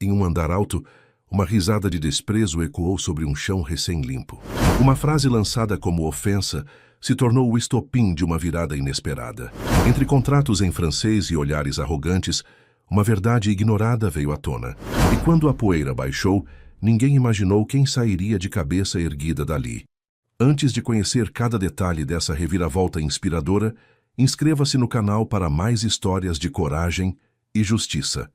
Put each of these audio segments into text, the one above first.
Em um andar alto, uma risada de desprezo ecoou sobre um chão recém-limpo. Uma frase lançada como ofensa se tornou o estopim de uma virada inesperada. Entre contratos em francês e olhares arrogantes, uma verdade ignorada veio à tona. E quando a poeira baixou, ninguém imaginou quem sairia de cabeça erguida dali. Antes de conhecer cada detalhe dessa reviravolta inspiradora, inscreva-se no canal para mais histórias de coragem e justiça.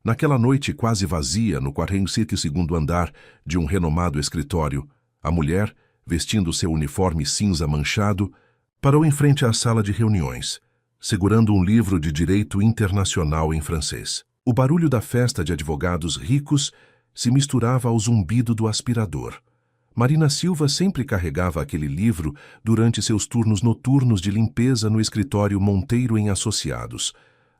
Naquela noite quase vazia no 42º andar de um renomado escritório, a mulher, vestindo seu uniforme cinza manchado, parou em frente à sala de reuniões, segurando um livro de direito internacional em francês. O barulho da festa de advogados ricos se misturava ao zumbido do aspirador. Marina Silva sempre carregava aquele livro durante seus turnos noturnos de limpeza no escritório Monteiro em Associados.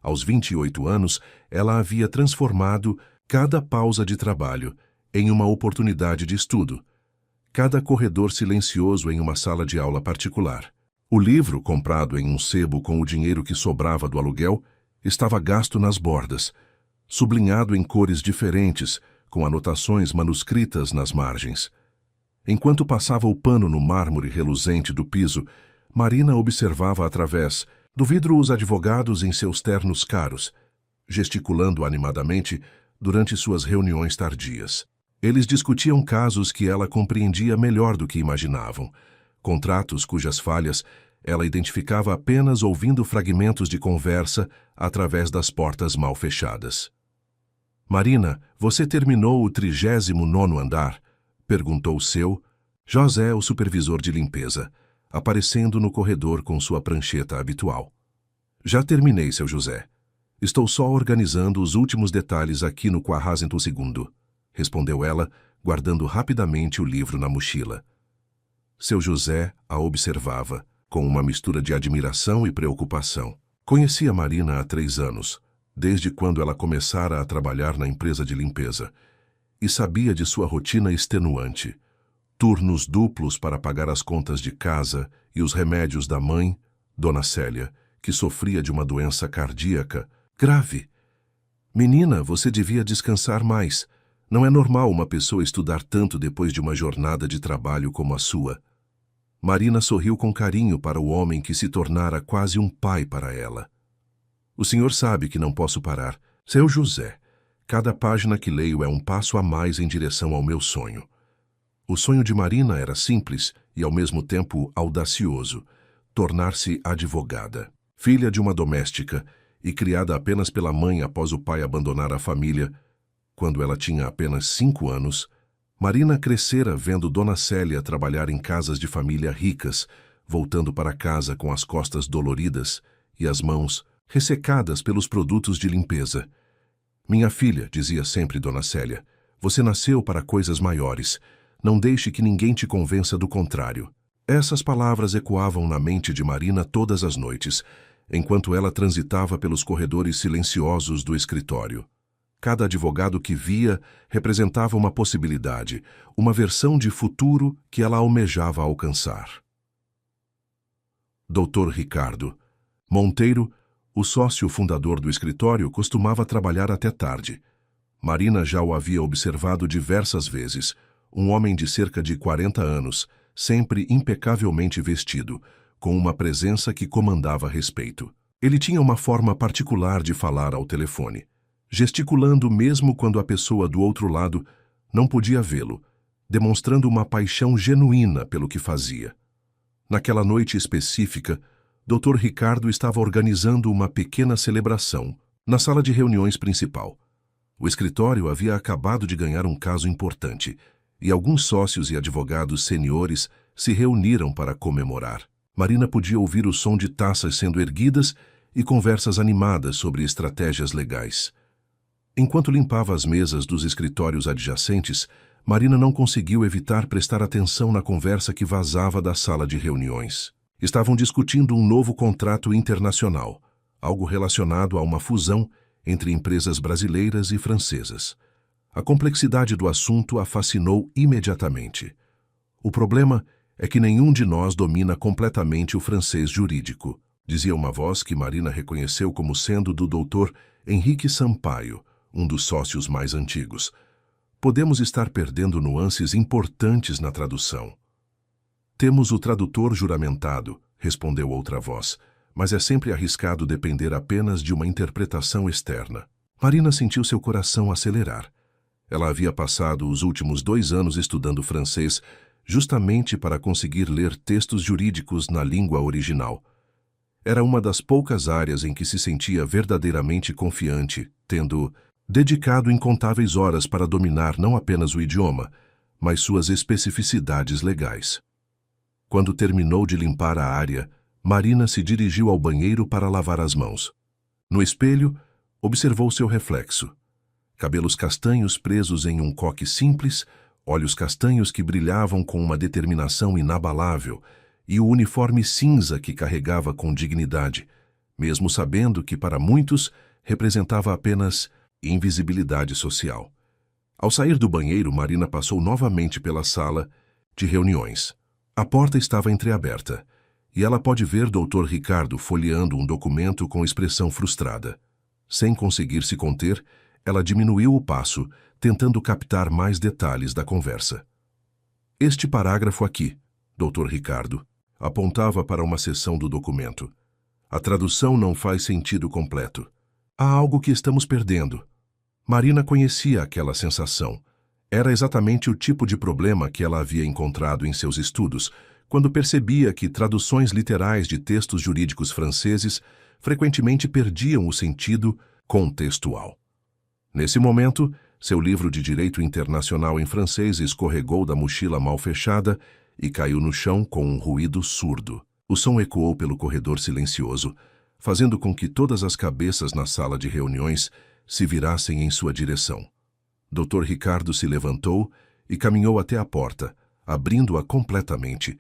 Aos 28 anos, ela havia transformado cada pausa de trabalho em uma oportunidade de estudo, cada corredor silencioso em uma sala de aula particular. O livro, comprado em um sebo com o dinheiro que sobrava do aluguel, estava gasto nas bordas, sublinhado em cores diferentes, com anotações manuscritas nas margens. Enquanto passava o pano no mármore reluzente do piso, Marina observava através do vidro os advogados em seus ternos caros, gesticulando animadamente durante suas reuniões tardias. Eles discutiam casos que ela compreendia melhor do que imaginavam, contratos cujas falhas ela identificava apenas ouvindo fragmentos de conversa através das portas mal fechadas. "Marina, você terminou o 39º andar?" perguntou seu José, o supervisor de limpeza, aparecendo no corredor com sua prancheta habitual. "Já terminei, seu José. Estou só organizando os últimos detalhes aqui no 42º", respondeu ela, guardando rapidamente o livro na mochila. Seu José a observava, com uma mistura de admiração e preocupação. Conhecia Marina há 3 anos, desde quando ela começara a trabalhar na empresa de limpeza, e sabia de sua rotina extenuante. Turnos duplos para pagar as contas de casa e os remédios da mãe, Dona Célia, que sofria de uma doença cardíaca grave. "Menina, você devia descansar mais. Não é normal uma pessoa estudar tanto depois de uma jornada de trabalho como a sua." Marina sorriu com carinho para o homem que se tornara quase um pai para ela. "O senhor sabe que não posso parar. Seu José, cada página que leio é um passo a mais em direção ao meu sonho." O sonho de Marina era simples e, ao mesmo tempo, audacioso: tornar-se advogada. Filha de uma doméstica e criada apenas pela mãe após o pai abandonar a família, quando ela tinha apenas 5 anos, Marina crescera vendo Dona Célia trabalhar em casas de família ricas, voltando para casa com as costas doloridas e as mãos ressecadas pelos produtos de limpeza. "Minha filha", dizia sempre Dona Célia, "você nasceu para coisas maiores. Não deixe que ninguém te convença do contrário." Essas palavras ecoavam na mente de Marina todas as noites, enquanto ela transitava pelos corredores silenciosos do escritório. Cada advogado que via representava uma possibilidade, uma versão de futuro que ela almejava alcançar. Dr. Ricardo Monteiro, o sócio fundador do escritório, costumava trabalhar até tarde. Marina já o havia observado diversas vezes. Um homem de cerca de 40 anos, sempre impecavelmente vestido, com uma presença que comandava respeito. Ele tinha uma forma particular de falar ao telefone, gesticulando mesmo quando a pessoa do outro lado não podia vê-lo, demonstrando uma paixão genuína pelo que fazia. Naquela noite específica, Dr. Ricardo estava organizando uma pequena celebração na sala de reuniões principal. O escritório havia acabado de ganhar um caso importante, e alguns sócios e advogados seniores se reuniram para comemorar. Marina podia ouvir o som de taças sendo erguidas e conversas animadas sobre estratégias legais. Enquanto limpava as mesas dos escritórios adjacentes, Marina não conseguiu evitar prestar atenção na conversa que vazava da sala de reuniões. Estavam discutindo um novo contrato internacional, algo relacionado a uma fusão entre empresas brasileiras e francesas. A complexidade do assunto a fascinou imediatamente. "O problema é que nenhum de nós domina completamente o francês jurídico", dizia uma voz que Marina reconheceu como sendo do Dr. Henrique Sampaio, um dos sócios mais antigos. Podemos estar perdendo nuances importantes na tradução. Temos o tradutor juramentado, respondeu outra voz, mas é sempre arriscado depender apenas de uma interpretação externa. Marina sentiu seu coração acelerar. Ela havia passado os últimos 2 anos estudando francês justamente para conseguir ler textos jurídicos na língua original. Era uma das poucas áreas em que se sentia verdadeiramente confiante, tendo dedicado incontáveis horas para dominar não apenas o idioma, mas suas especificidades legais. Quando terminou de limpar a área, Marina se dirigiu ao banheiro para lavar as mãos. No espelho, observou seu reflexo. Cabelos castanhos presos em um coque simples, olhos castanhos que brilhavam com uma determinação inabalável e o uniforme cinza que carregava com dignidade, mesmo sabendo que para muitos representava apenas invisibilidade social. Ao sair do banheiro, Marina passou novamente pela sala de reuniões. A porta estava entreaberta e ela pode ver Dr. Ricardo folheando um documento com expressão frustrada. Sem conseguir se conter, ela diminuiu o passo, tentando captar mais detalhes da conversa. Este parágrafo aqui, Dr. Ricardo, apontava para uma seção do documento. A tradução não faz sentido completo. Há algo que estamos perdendo. Marina conhecia aquela sensação. Era exatamente o tipo de problema que ela havia encontrado em seus estudos, quando percebia que traduções literais de textos jurídicos franceses frequentemente perdiam o sentido contextual. Nesse momento, seu livro de direito internacional em francês escorregou da mochila mal fechada e caiu no chão com um ruído surdo. O som ecoou pelo corredor silencioso, fazendo com que todas as cabeças na sala de reuniões se virassem em sua direção. Dr. Ricardo se levantou e caminhou até a porta, abrindo-a completamente.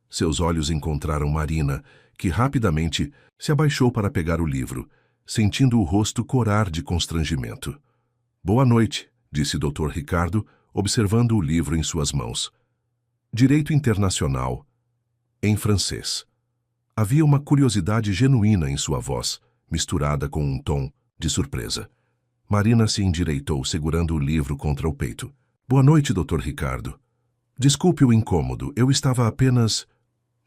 Seus olhos encontraram Marina, que rapidamente se abaixou para pegar o livro, sentindo o rosto corar de constrangimento. Boa noite, disse Dr. Ricardo, observando o livro em suas mãos. Direito Internacional, em francês. Havia uma curiosidade genuína em sua voz, misturada com um tom de surpresa. Marina se endireitou, segurando o livro contra o peito. Boa noite, Dr. Ricardo. Desculpe o incômodo, eu estava apenas...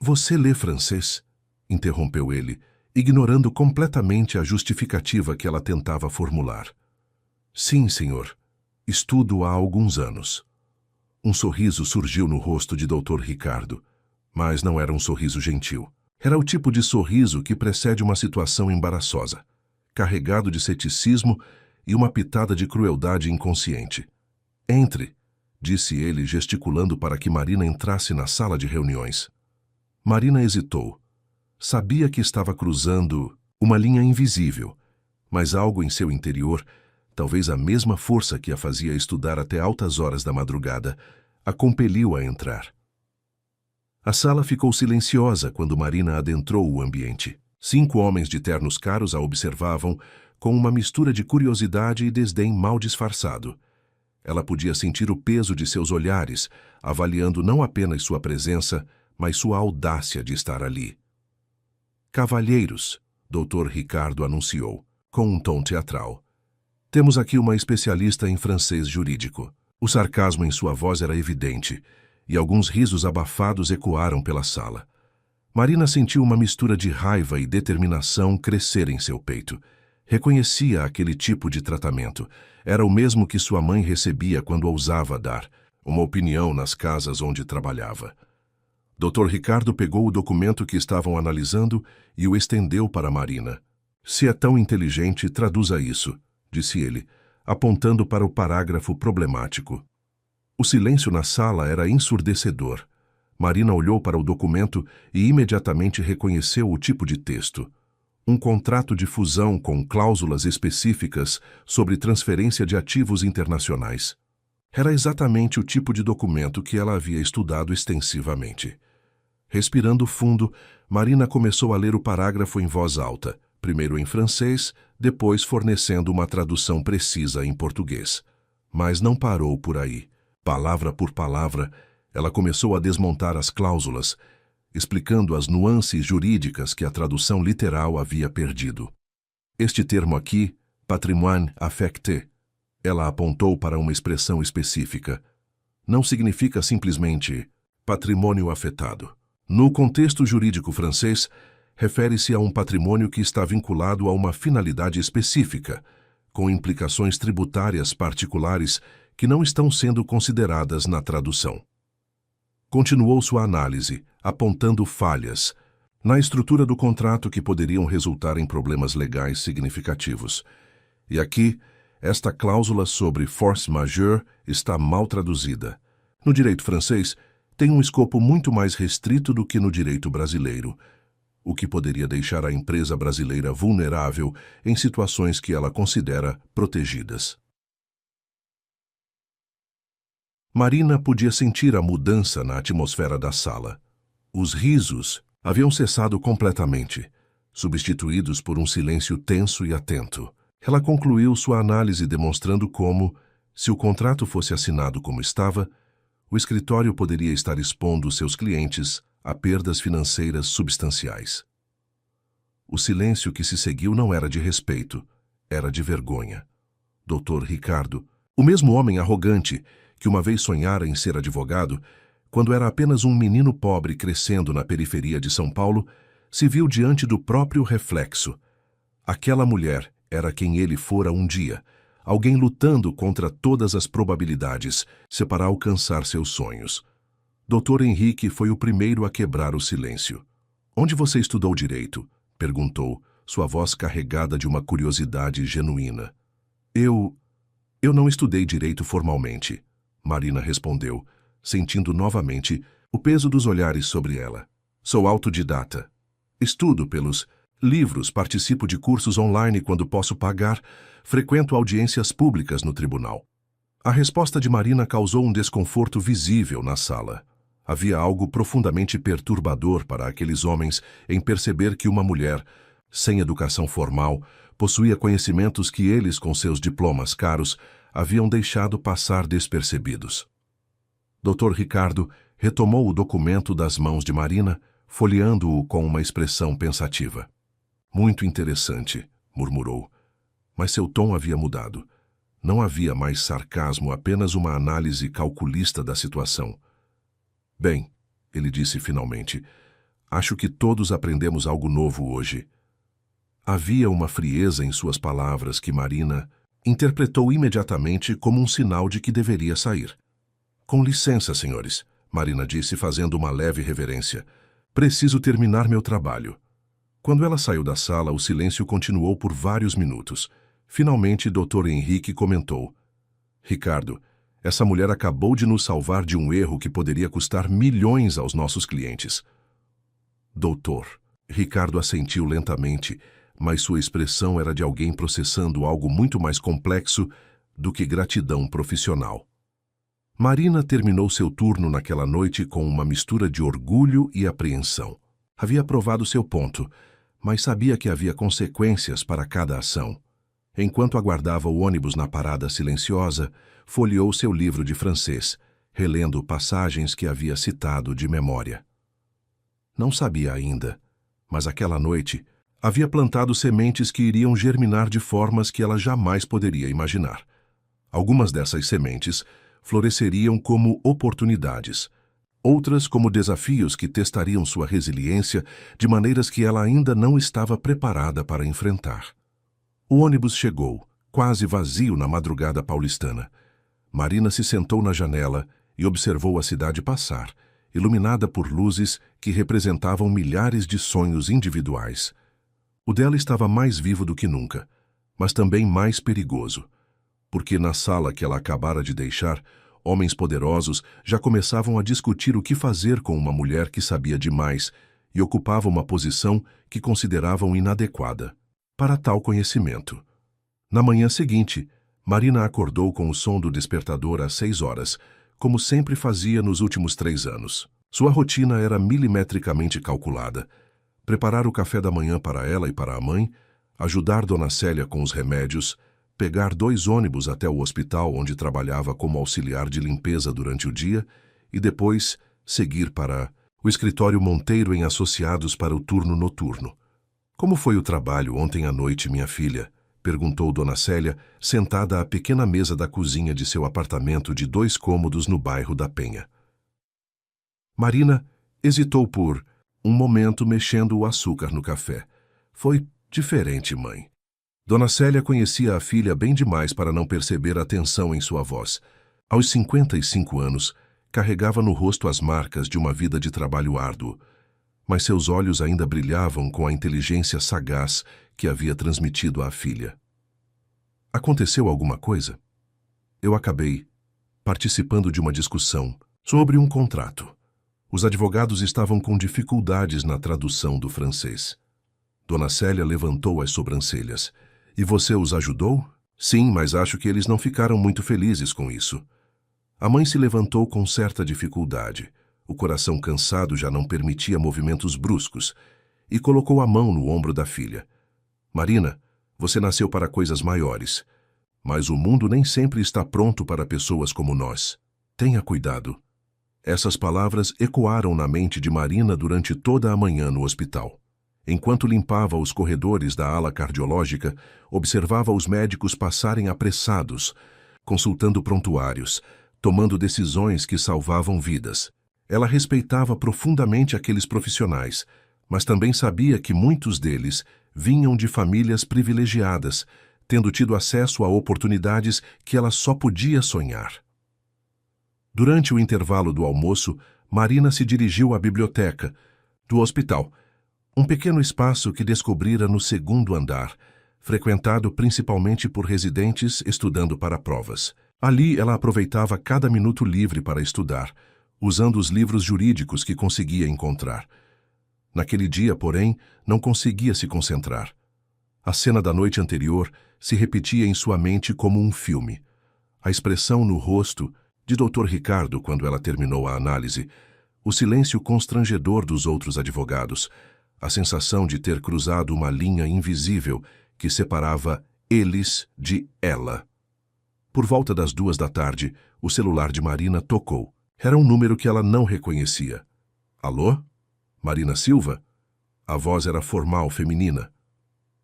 Você lê francês? Interrompeu ele, ignorando completamente a justificativa que ela tentava formular. Sim, senhor. Estudo há alguns anos. Um sorriso surgiu no rosto de Dr. Ricardo, mas não era um sorriso gentil. Era o tipo de sorriso que precede uma situação embaraçosa, carregado de ceticismo e uma pitada de crueldade inconsciente. Entre, disse ele, gesticulando para que Marina entrasse na sala de reuniões. Marina hesitou. Sabia que estava cruzando uma linha invisível, mas algo em seu interior, talvez a mesma força que a fazia estudar até altas horas da madrugada, a compeliu a entrar. A sala ficou silenciosa quando Marina adentrou o ambiente. 5 homens de ternos caros a observavam com uma mistura de curiosidade e desdém mal disfarçado. Ela podia sentir o peso de seus olhares, avaliando não apenas sua presença, mas sua audácia de estar ali. Cavalheiros, Dr. Ricardo anunciou, com um tom teatral. Temos aqui uma especialista em francês jurídico. O sarcasmo em sua voz era evidente, e alguns risos abafados ecoaram pela sala. Marina sentiu uma mistura de raiva e determinação crescer em seu peito. Reconhecia aquele tipo de tratamento. Era o mesmo que sua mãe recebia quando ousava dar uma opinião nas casas onde trabalhava. Dr. Ricardo pegou o documento que estavam analisando e o estendeu para Marina. Se é tão inteligente, traduza isso, disse ele, apontando para o parágrafo problemático. O silêncio na sala era ensurdecedor. Marina olhou para o documento e imediatamente reconheceu o tipo de texto. Um contrato de fusão com cláusulas específicas sobre transferência de ativos internacionais. Era exatamente o tipo de documento que ela havia estudado extensivamente. Respirando fundo, Marina começou a ler o parágrafo em voz alta, primeiro em francês, depois fornecendo uma tradução precisa em português. Mas não parou por aí. Palavra por palavra, ela começou a desmontar as cláusulas, explicando as nuances jurídicas que a tradução literal havia perdido. Este termo aqui, patrimoine affecté, Ela apontou para uma expressão específica. Não significa simplesmente patrimônio afetado. No contexto jurídico francês, refere-se a um patrimônio que está vinculado a uma finalidade específica, com implicações tributárias particulares que não estão sendo consideradas na tradução. Continuou sua análise, apontando falhas na estrutura do contrato que poderiam resultar em problemas legais significativos. E aqui, esta cláusula sobre force majeure está mal traduzida. No direito francês, tem um escopo muito mais restrito do que no direito brasileiro, o que poderia deixar a empresa brasileira vulnerável em situações que ela considera protegidas. Marina podia sentir a mudança na atmosfera da sala. Os risos haviam cessado completamente, substituídos por um silêncio tenso e atento. Ela concluiu sua análise demonstrando como, se o contrato fosse assinado como estava, o escritório poderia estar expondo seus clientes a perdas financeiras substanciais. O silêncio que se seguiu não era de respeito, era de vergonha. Dr. Ricardo, o mesmo homem arrogante que uma vez sonhara em ser advogado, quando era apenas um menino pobre crescendo na periferia de São Paulo, se viu diante do próprio reflexo. Aquela mulher era quem ele fora um dia, alguém lutando contra todas as probabilidades para alcançar seus sonhos. Dr. Henrique foi o primeiro a quebrar o silêncio. "Onde você estudou direito?" perguntou, sua voz carregada de uma curiosidade genuína. Eu não estudei direito formalmente", Marina respondeu, sentindo novamente o peso dos olhares sobre ela. "Sou autodidata. Estudo pelos livros, participo de cursos online quando posso pagar, frequento audiências públicas no tribunal." A resposta de Marina causou um desconforto visível na sala. Havia algo profundamente perturbador para aqueles homens em perceber que uma mulher, sem educação formal, possuía conhecimentos que eles, com seus diplomas caros, haviam deixado passar despercebidos. Dr. Ricardo retomou o documento das mãos de Marina, folheando-o com uma expressão pensativa. "Muito interessante", murmurou, mas seu tom havia mudado. Não havia mais sarcasmo, apenas uma análise calculista da situação. "Bem", ele disse finalmente, "acho que todos aprendemos algo novo hoje." Havia uma frieza em suas palavras que Marina interpretou imediatamente como um sinal de que deveria sair. "Com licença, senhores", Marina disse fazendo uma leve reverência. "Preciso terminar meu trabalho." Quando ela saiu da sala, o silêncio continuou por vários minutos. Finalmente, Dr. Henrique comentou: "Ricardo, essa mulher acabou de nos salvar de um erro que poderia custar milhões aos nossos clientes." "Doutor." Ricardo assentiu lentamente, mas sua expressão era de alguém processando algo muito mais complexo do que gratidão profissional. Marina terminou seu turno naquela noite com uma mistura de orgulho e apreensão. Havia provado seu ponto, mas sabia que havia consequências para cada ação. Enquanto aguardava o ônibus na parada silenciosa, folheou seu livro de francês, relendo passagens que havia citado de memória. Não sabia ainda, mas aquela noite havia plantado sementes que iriam germinar de formas que ela jamais poderia imaginar. Algumas dessas sementes floresceriam como oportunidades, outras como desafios que testariam sua resiliência de maneiras que ela ainda não estava preparada para enfrentar. O ônibus chegou, quase vazio na madrugada paulistana. Marina se sentou na janela e observou a cidade passar, iluminada por luzes que representavam milhares de sonhos individuais. O dela estava mais vivo do que nunca, mas também mais perigoso, porque na sala que ela acabara de deixar, homens poderosos já começavam a discutir o que fazer com uma mulher que sabia demais e ocupava uma posição que consideravam inadequada para tal conhecimento. Na manhã seguinte, Marina acordou com o som do despertador às 6 horas, como sempre fazia nos últimos 3 anos. Sua rotina era milimetricamente calculada. Preparar o café da manhã para ela e para a mãe, ajudar Dona Célia com os remédios, pegar 2 ônibus até o hospital onde trabalhava como auxiliar de limpeza durante o dia e depois seguir para o escritório Monteiro em Associados para o turno noturno. "Como foi o trabalho ontem à noite, minha filha?" Perguntou Dona Célia, sentada à pequena mesa da cozinha de seu apartamento de 2 cômodos no bairro da Penha. Marina hesitou por um momento, mexendo o açúcar no café. Foi diferente, mãe. Dona Célia conhecia a filha bem demais para não perceber a tensão em sua voz. Aos 55 anos, carregava no rosto as marcas de uma vida de trabalho árduo, mas seus olhos ainda brilhavam com a inteligência sagaz que havia transmitido à filha. Aconteceu alguma coisa? Eu acabei participando de uma discussão sobre um contrato. Os advogados estavam com dificuldades na tradução do francês. Dona Célia levantou as sobrancelhas. E você os ajudou? Sim, mas acho que eles não ficaram muito felizes com isso. A mãe se levantou com certa dificuldade. O coração cansado já não permitia movimentos bruscos, e colocou a mão no ombro da filha. Marina, você nasceu para coisas maiores, mas o mundo nem sempre está pronto para pessoas como nós. Tenha cuidado. Essas palavras ecoaram na mente de Marina durante toda a manhã no hospital. Enquanto limpava os corredores da ala cardiológica, observava os médicos passarem apressados, consultando prontuários, tomando decisões que salvavam vidas. Ela respeitava profundamente aqueles profissionais, mas também sabia que muitos deles vinham de famílias privilegiadas, tendo tido acesso a oportunidades que ela só podia sonhar. Durante o intervalo do almoço, Marina se dirigiu à biblioteca do hospital, um pequeno espaço que descobrira no 2º andar, frequentado principalmente por residentes estudando para provas. Ali ela aproveitava cada minuto livre para estudar, usando os livros jurídicos que conseguia encontrar. Naquele dia, porém, não conseguia se concentrar. A cena da noite anterior se repetia em sua mente como um filme. A expressão no rosto de Dr. Ricardo quando ela terminou a análise, o silêncio constrangedor dos outros advogados, a sensação de ter cruzado uma linha invisível que separava eles de ela. Por volta das 2 da tarde, o celular de Marina tocou. Era um número que ela não reconhecia. Alô? Marina Silva? A voz era formal, feminina.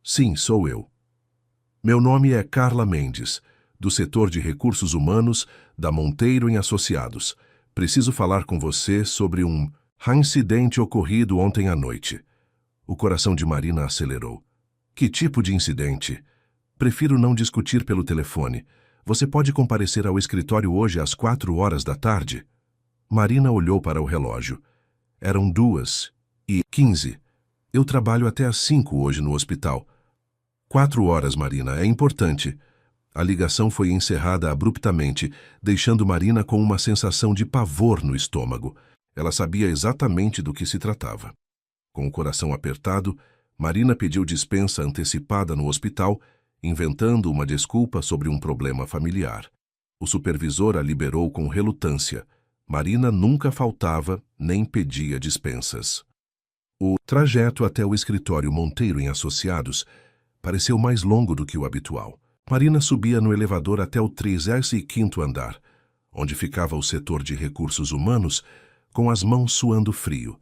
Sim, sou eu. Meu nome é Carla Mendes, do setor de recursos humanos da Monteiro em Associados. Preciso falar com você sobre um incidente ocorrido ontem à noite. O coração de Marina acelerou. Que tipo de incidente? Prefiro não discutir pelo telefone. Você pode comparecer ao escritório hoje às 4 da tarde? Marina olhou para o relógio. Eram 2h15. Eu trabalho até às 5 hoje no hospital. 4 Marina, é importante. A ligação foi encerrada abruptamente, deixando Marina com uma sensação de pavor no estômago. Ela sabia exatamente do que se tratava. Com o coração apertado, Marina pediu dispensa antecipada no hospital, inventando uma desculpa sobre um problema familiar. O supervisor a liberou com relutância. Marina nunca faltava nem pedia dispensas. O trajeto até o escritório Monteiro em Associados pareceu mais longo do que o habitual. Marina subia no elevador até o 35º andar, onde ficava o setor de recursos humanos, com as mãos suando frio.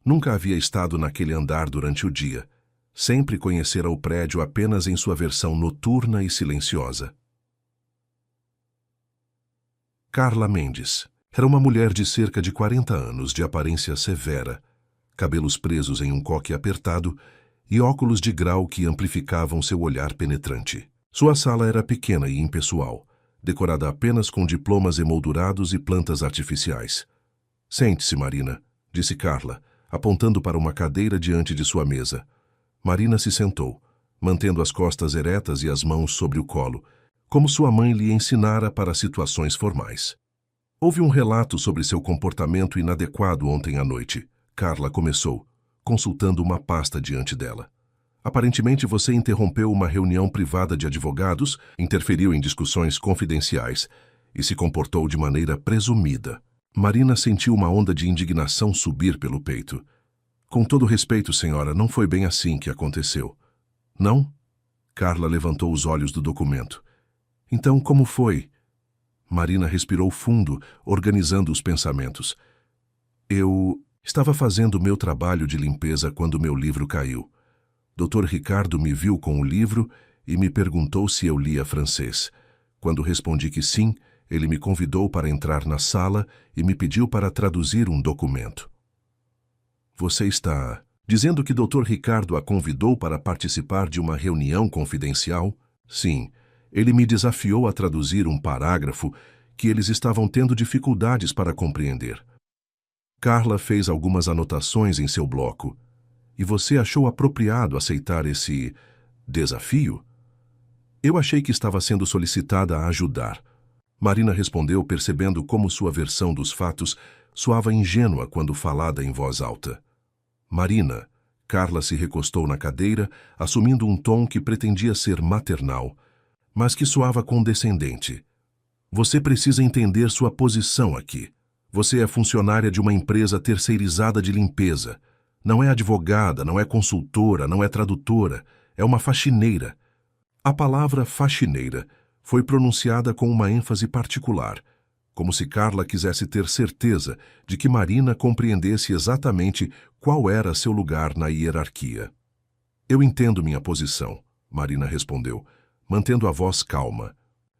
Nunca havia estado naquele andar durante o dia. Sempre conhecera o prédio apenas em sua versão noturna e silenciosa. Carla Mendes era uma mulher de cerca de 40 anos, de aparência severa, cabelos presos em um coque apertado e óculos de grau que amplificavam seu olhar penetrante. Sua sala era pequena e impessoal, decorada apenas com diplomas emoldurados e plantas artificiais. Sente-se, Marina, disse Carla, apontando para uma cadeira diante de sua mesa. Marina se sentou, mantendo as costas eretas e as mãos sobre o colo, como sua mãe lhe ensinara para situações formais. Houve um relato sobre seu comportamento inadequado ontem à noite. Carla começou, consultando uma pasta diante dela. Aparentemente você interrompeu uma reunião privada de advogados, interferiu em discussões confidenciais e se comportou de maneira presumida. Marina sentiu uma onda de indignação subir pelo peito. Com todo respeito, senhora, não foi bem assim que aconteceu. Não? Carla levantou os olhos do documento. Então, como foi? Marina respirou fundo, organizando os pensamentos. Eu estava fazendo meu trabalho de limpeza quando meu livro caiu. Dr. Ricardo me viu com o livro e me perguntou se eu lia francês. Quando respondi que sim, ele me convidou para entrar na sala e me pediu para traduzir um documento. Você está dizendo que Dr. Ricardo a convidou para participar de uma reunião confidencial? Sim, ele me desafiou a traduzir um parágrafo que eles estavam tendo dificuldades para compreender. Carla fez algumas anotações em seu bloco. E você achou apropriado aceitar esse desafio? Eu achei que estava sendo solicitada a ajudar. Marina respondeu, percebendo como sua versão dos fatos soava ingênua quando falada em voz alta. Marina, Carla se recostou na cadeira, assumindo um tom que pretendia ser maternal, mas que soava condescendente. Você precisa entender sua posição aqui. Você é funcionária de uma empresa terceirizada de limpeza. Não é advogada, não é consultora, não é tradutora, é uma faxineira. A palavra faxineira foi pronunciada com uma ênfase particular, como se Carla quisesse ter certeza de que Marina compreendesse exatamente qual era seu lugar na hierarquia. Eu entendo minha posição, Marina respondeu, mantendo a voz calma,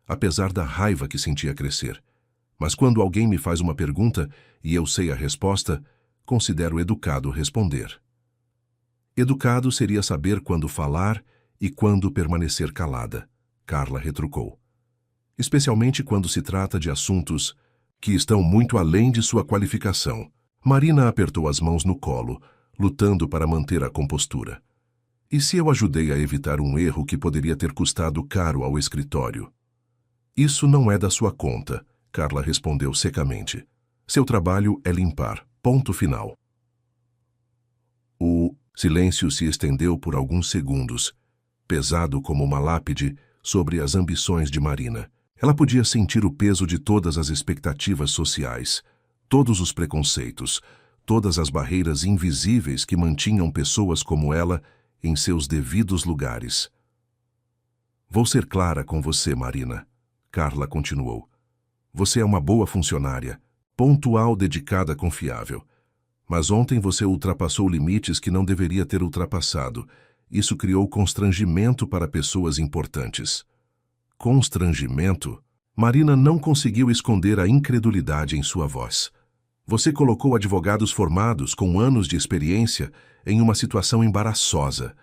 apesar da raiva que sentia crescer. Mas quando alguém me faz uma pergunta e eu sei a resposta, considero educado responder. Educado seria saber quando falar e quando permanecer calada, Carla retrucou. Especialmente quando se trata de assuntos que estão muito além de sua qualificação. Marina apertou as mãos no colo, lutando para manter a compostura. E se eu ajudei a evitar um erro que poderia ter custado caro ao escritório? Isso não é da sua conta, Carla respondeu secamente. Seu trabalho é limpar. Ponto final. O silêncio se estendeu por alguns segundos, pesado como uma lápide sobre as ambições de Marina. Ela podia sentir o peso de todas as expectativas sociais, todos os preconceitos, todas as barreiras invisíveis que mantinham pessoas como ela em seus devidos lugares. Vou ser clara com você, Marina, Carla continuou. Você é uma boa funcionária, pontual, dedicada, confiável. Mas ontem você ultrapassou limites que não deveria ter ultrapassado. Isso criou constrangimento para pessoas importantes. Constrangimento? Marina não conseguiu esconder a incredulidade em sua voz. Você colocou advogados formados com anos de experiência em uma situação embaraçosa.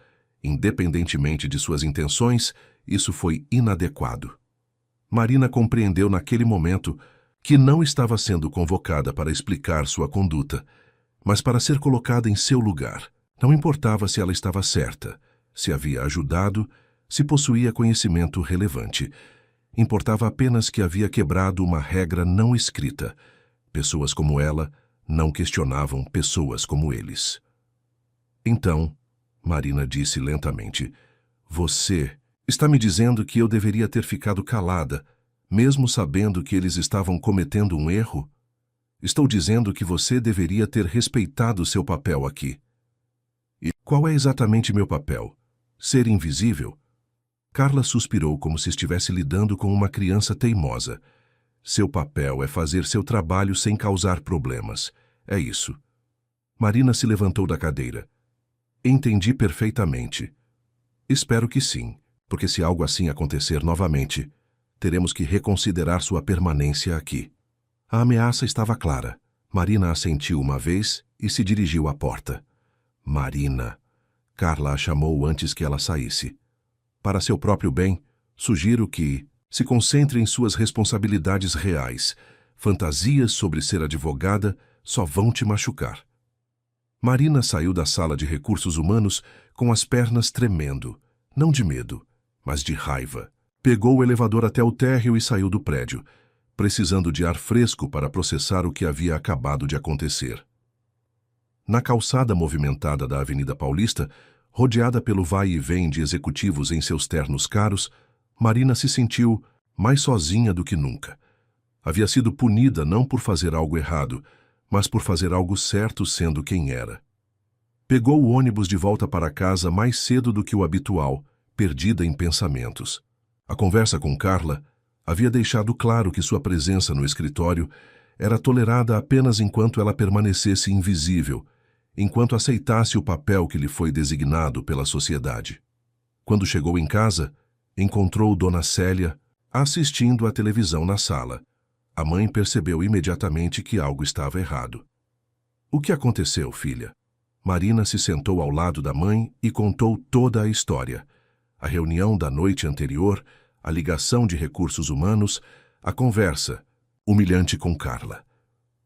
Independentemente de suas intenções, isso foi inadequado. Marina compreendeu naquele momento que não estava sendo convocada para explicar sua conduta, mas para ser colocada em seu lugar. Não importava se ela estava certa, se havia ajudado, se possuía conhecimento relevante. Importava apenas que havia quebrado uma regra não escrita. Pessoas como ela não questionavam pessoas como eles. Então, Marina disse lentamente, você está me dizendo que eu deveria ter ficado calada, mesmo sabendo que eles estavam cometendo um erro? Estou dizendo que você deveria ter respeitado seu papel aqui. E qual é exatamente meu papel? Ser invisível? Carla suspirou como se estivesse lidando com uma criança teimosa. Seu papel é fazer seu trabalho sem causar problemas. É isso. Marina se levantou da cadeira. Entendi perfeitamente. Espero que sim, porque se algo assim acontecer novamente, teremos que reconsiderar sua permanência aqui. A ameaça estava clara. Marina assentiu uma vez e se dirigiu à porta. Marina. Carla a chamou antes que ela saísse. Para seu próprio bem, sugiro que se concentre em suas responsabilidades reais. Fantasias sobre ser advogada só vão te machucar. Marina saiu da sala de recursos humanos com as pernas tremendo, não de medo, mas de raiva. Pegou o elevador até o térreo e saiu do prédio, precisando de ar fresco para processar o que havia acabado de acontecer. Na calçada movimentada da Avenida Paulista, rodeada pelo vai e vem de executivos em seus ternos caros, Marina se sentiu mais sozinha do que nunca. Havia sido punida não por fazer algo errado, mas por fazer algo certo sendo quem era. Pegou o ônibus de volta para casa mais cedo do que o habitual, perdida em pensamentos. A conversa com Carla havia deixado claro que sua presença no escritório era tolerada apenas enquanto ela permanecesse invisível, enquanto aceitasse o papel que lhe foi designado pela sociedade. Quando chegou em casa, Encontrou Dona Célia assistindo à televisão na sala. A mãe percebeu imediatamente que algo estava errado. O que aconteceu, filha? Marina se sentou ao lado da mãe e contou toda a história. A reunião da noite anterior, a ligação de recursos humanos, a conversa humilhante com Carla.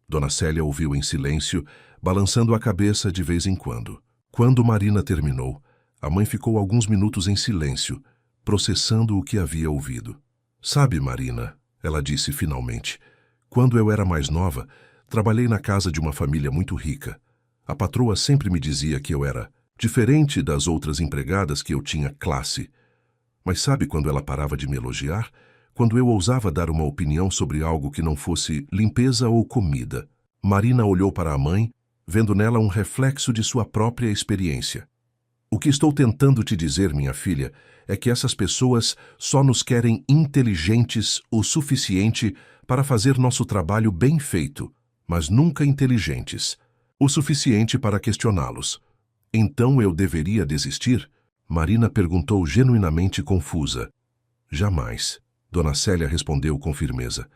Dona Célia ouviu em silêncio, balançando a cabeça de vez em quando. Quando Marina terminou, a mãe ficou alguns minutos em silêncio, processando o que havia ouvido. Sabe, Marina, ela disse finalmente, quando eu era mais nova, trabalhei na casa de uma família muito rica. A patroa sempre me dizia que eu era diferente das outras empregadas, que eu tinha classe. Mas sabe quando ela parava de me elogiar? Quando eu ousava dar uma opinião sobre algo que não fosse limpeza ou comida. Marina olhou para a mãe, vendo nela um reflexo de sua própria experiência. O que estou tentando te dizer, minha filha, é que essas pessoas só nos querem inteligentes o suficiente para fazer nosso trabalho bem feito, mas nunca inteligentes o suficiente para questioná-los. Então eu deveria desistir? Marina perguntou genuinamente confusa. Jamais. Dona Célia respondeu com firmeza.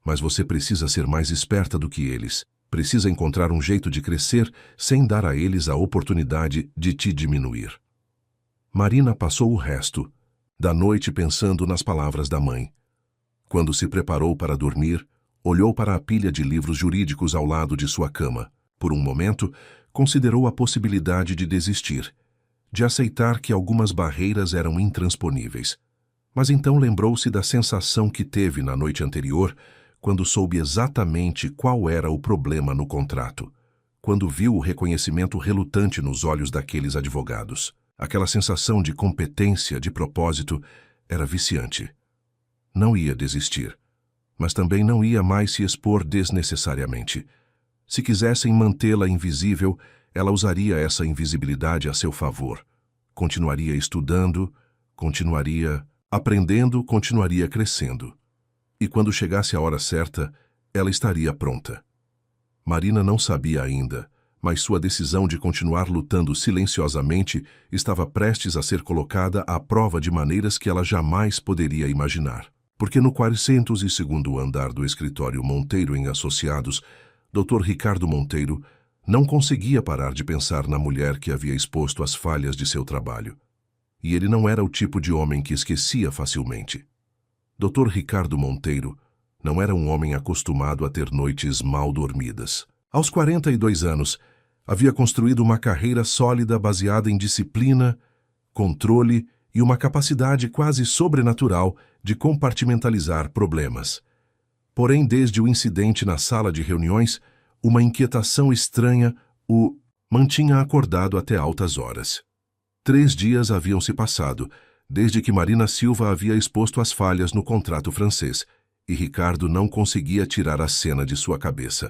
Mas você precisa ser mais esperta do que eles. Precisa encontrar um jeito de crescer sem dar a eles a oportunidade de te diminuir. Marina passou o resto da noite pensando nas palavras da mãe. Quando se preparou para dormir, olhou para a pilha de livros jurídicos ao lado de sua cama. Por um momento, considerou a possibilidade de desistir, de aceitar que algumas barreiras eram intransponíveis. Mas então lembrou-se da sensação que teve na noite anterior, quando soube exatamente qual era o problema no contrato, quando viu o reconhecimento relutante nos olhos daqueles advogados. Aquela sensação de competência, de propósito, era viciante. Não ia desistir, mas também não ia mais se expor desnecessariamente. Se quisessem mantê-la invisível, ela usaria essa invisibilidade a seu favor. Continuaria estudando, continuaria aprendendo, continuaria crescendo. E quando chegasse a hora certa, ela estaria pronta. Marina não sabia ainda, mas sua decisão de continuar lutando silenciosamente estava prestes a ser colocada à prova de maneiras que ela jamais poderia imaginar. Porque no 402º andar do escritório Monteiro em Associados, Dr. Ricardo Monteiro não conseguia parar de pensar na mulher que havia exposto as falhas de seu trabalho. E ele não era o tipo de homem que esquecia facilmente. Dr. Ricardo Monteiro não era um homem acostumado a ter noites mal dormidas. Aos 42 anos, havia construído uma carreira sólida baseada em disciplina, controle e uma capacidade quase sobrenatural de compartimentalizar problemas. Porém, desde o incidente na sala de reuniões, uma inquietação estranha o mantinha acordado até altas horas. 3 dias haviam se passado, desde que Marina Silva havia exposto as falhas no contrato francês, e Ricardo não conseguia tirar a cena de sua cabeça.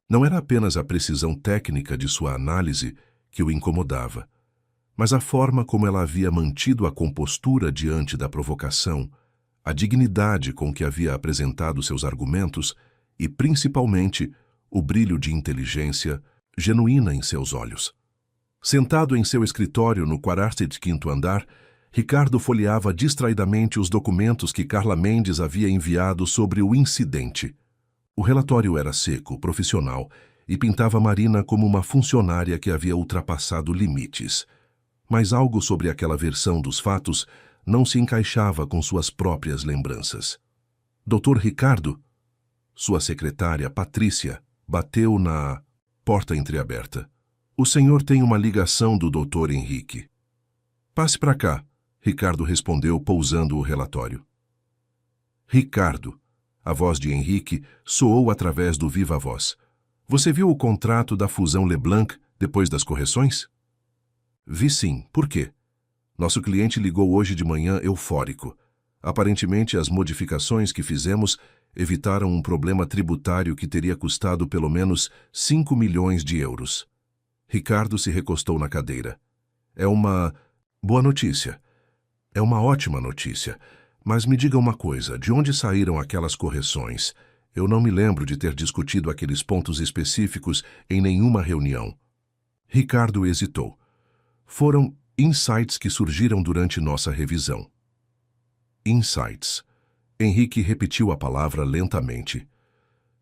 Não era apenas a precisão técnica de sua análise que o incomodava, mas a forma como ela havia mantido a compostura diante da provocação, a dignidade com que havia apresentado seus argumentos e, principalmente, o brilho de inteligência genuína em seus olhos. Sentado em seu escritório no 45º andar, Ricardo folheava distraidamente os documentos que Carla Mendes havia enviado sobre o incidente. O relatório era seco, profissional, e pintava Marina como uma funcionária que havia ultrapassado limites. Mas algo sobre aquela versão dos fatos não se encaixava com suas próprias lembranças. Dr. Ricardo, sua secretária, Patrícia, bateu na porta entreaberta. O senhor tem uma ligação do Dr. Henrique. Passe para cá, Ricardo respondeu, pousando o relatório. Ricardo, a voz de Henrique soou através do viva-voz. Você viu o contrato da fusão Leblanc depois das correções? Vi sim. Por quê? Nosso cliente ligou hoje de manhã eufórico. Aparentemente, as modificações que fizemos evitaram um problema tributário que teria custado pelo menos 5 milhões de euros. Ricardo se recostou na cadeira. É uma boa notícia. É uma ótima notícia. Mas me diga uma coisa, de onde saíram aquelas correções? Eu não me lembro de ter discutido aqueles pontos específicos em nenhuma reunião. Ricardo hesitou. Foram insights que surgiram durante nossa revisão. Insights. Henrique repetiu a palavra lentamente.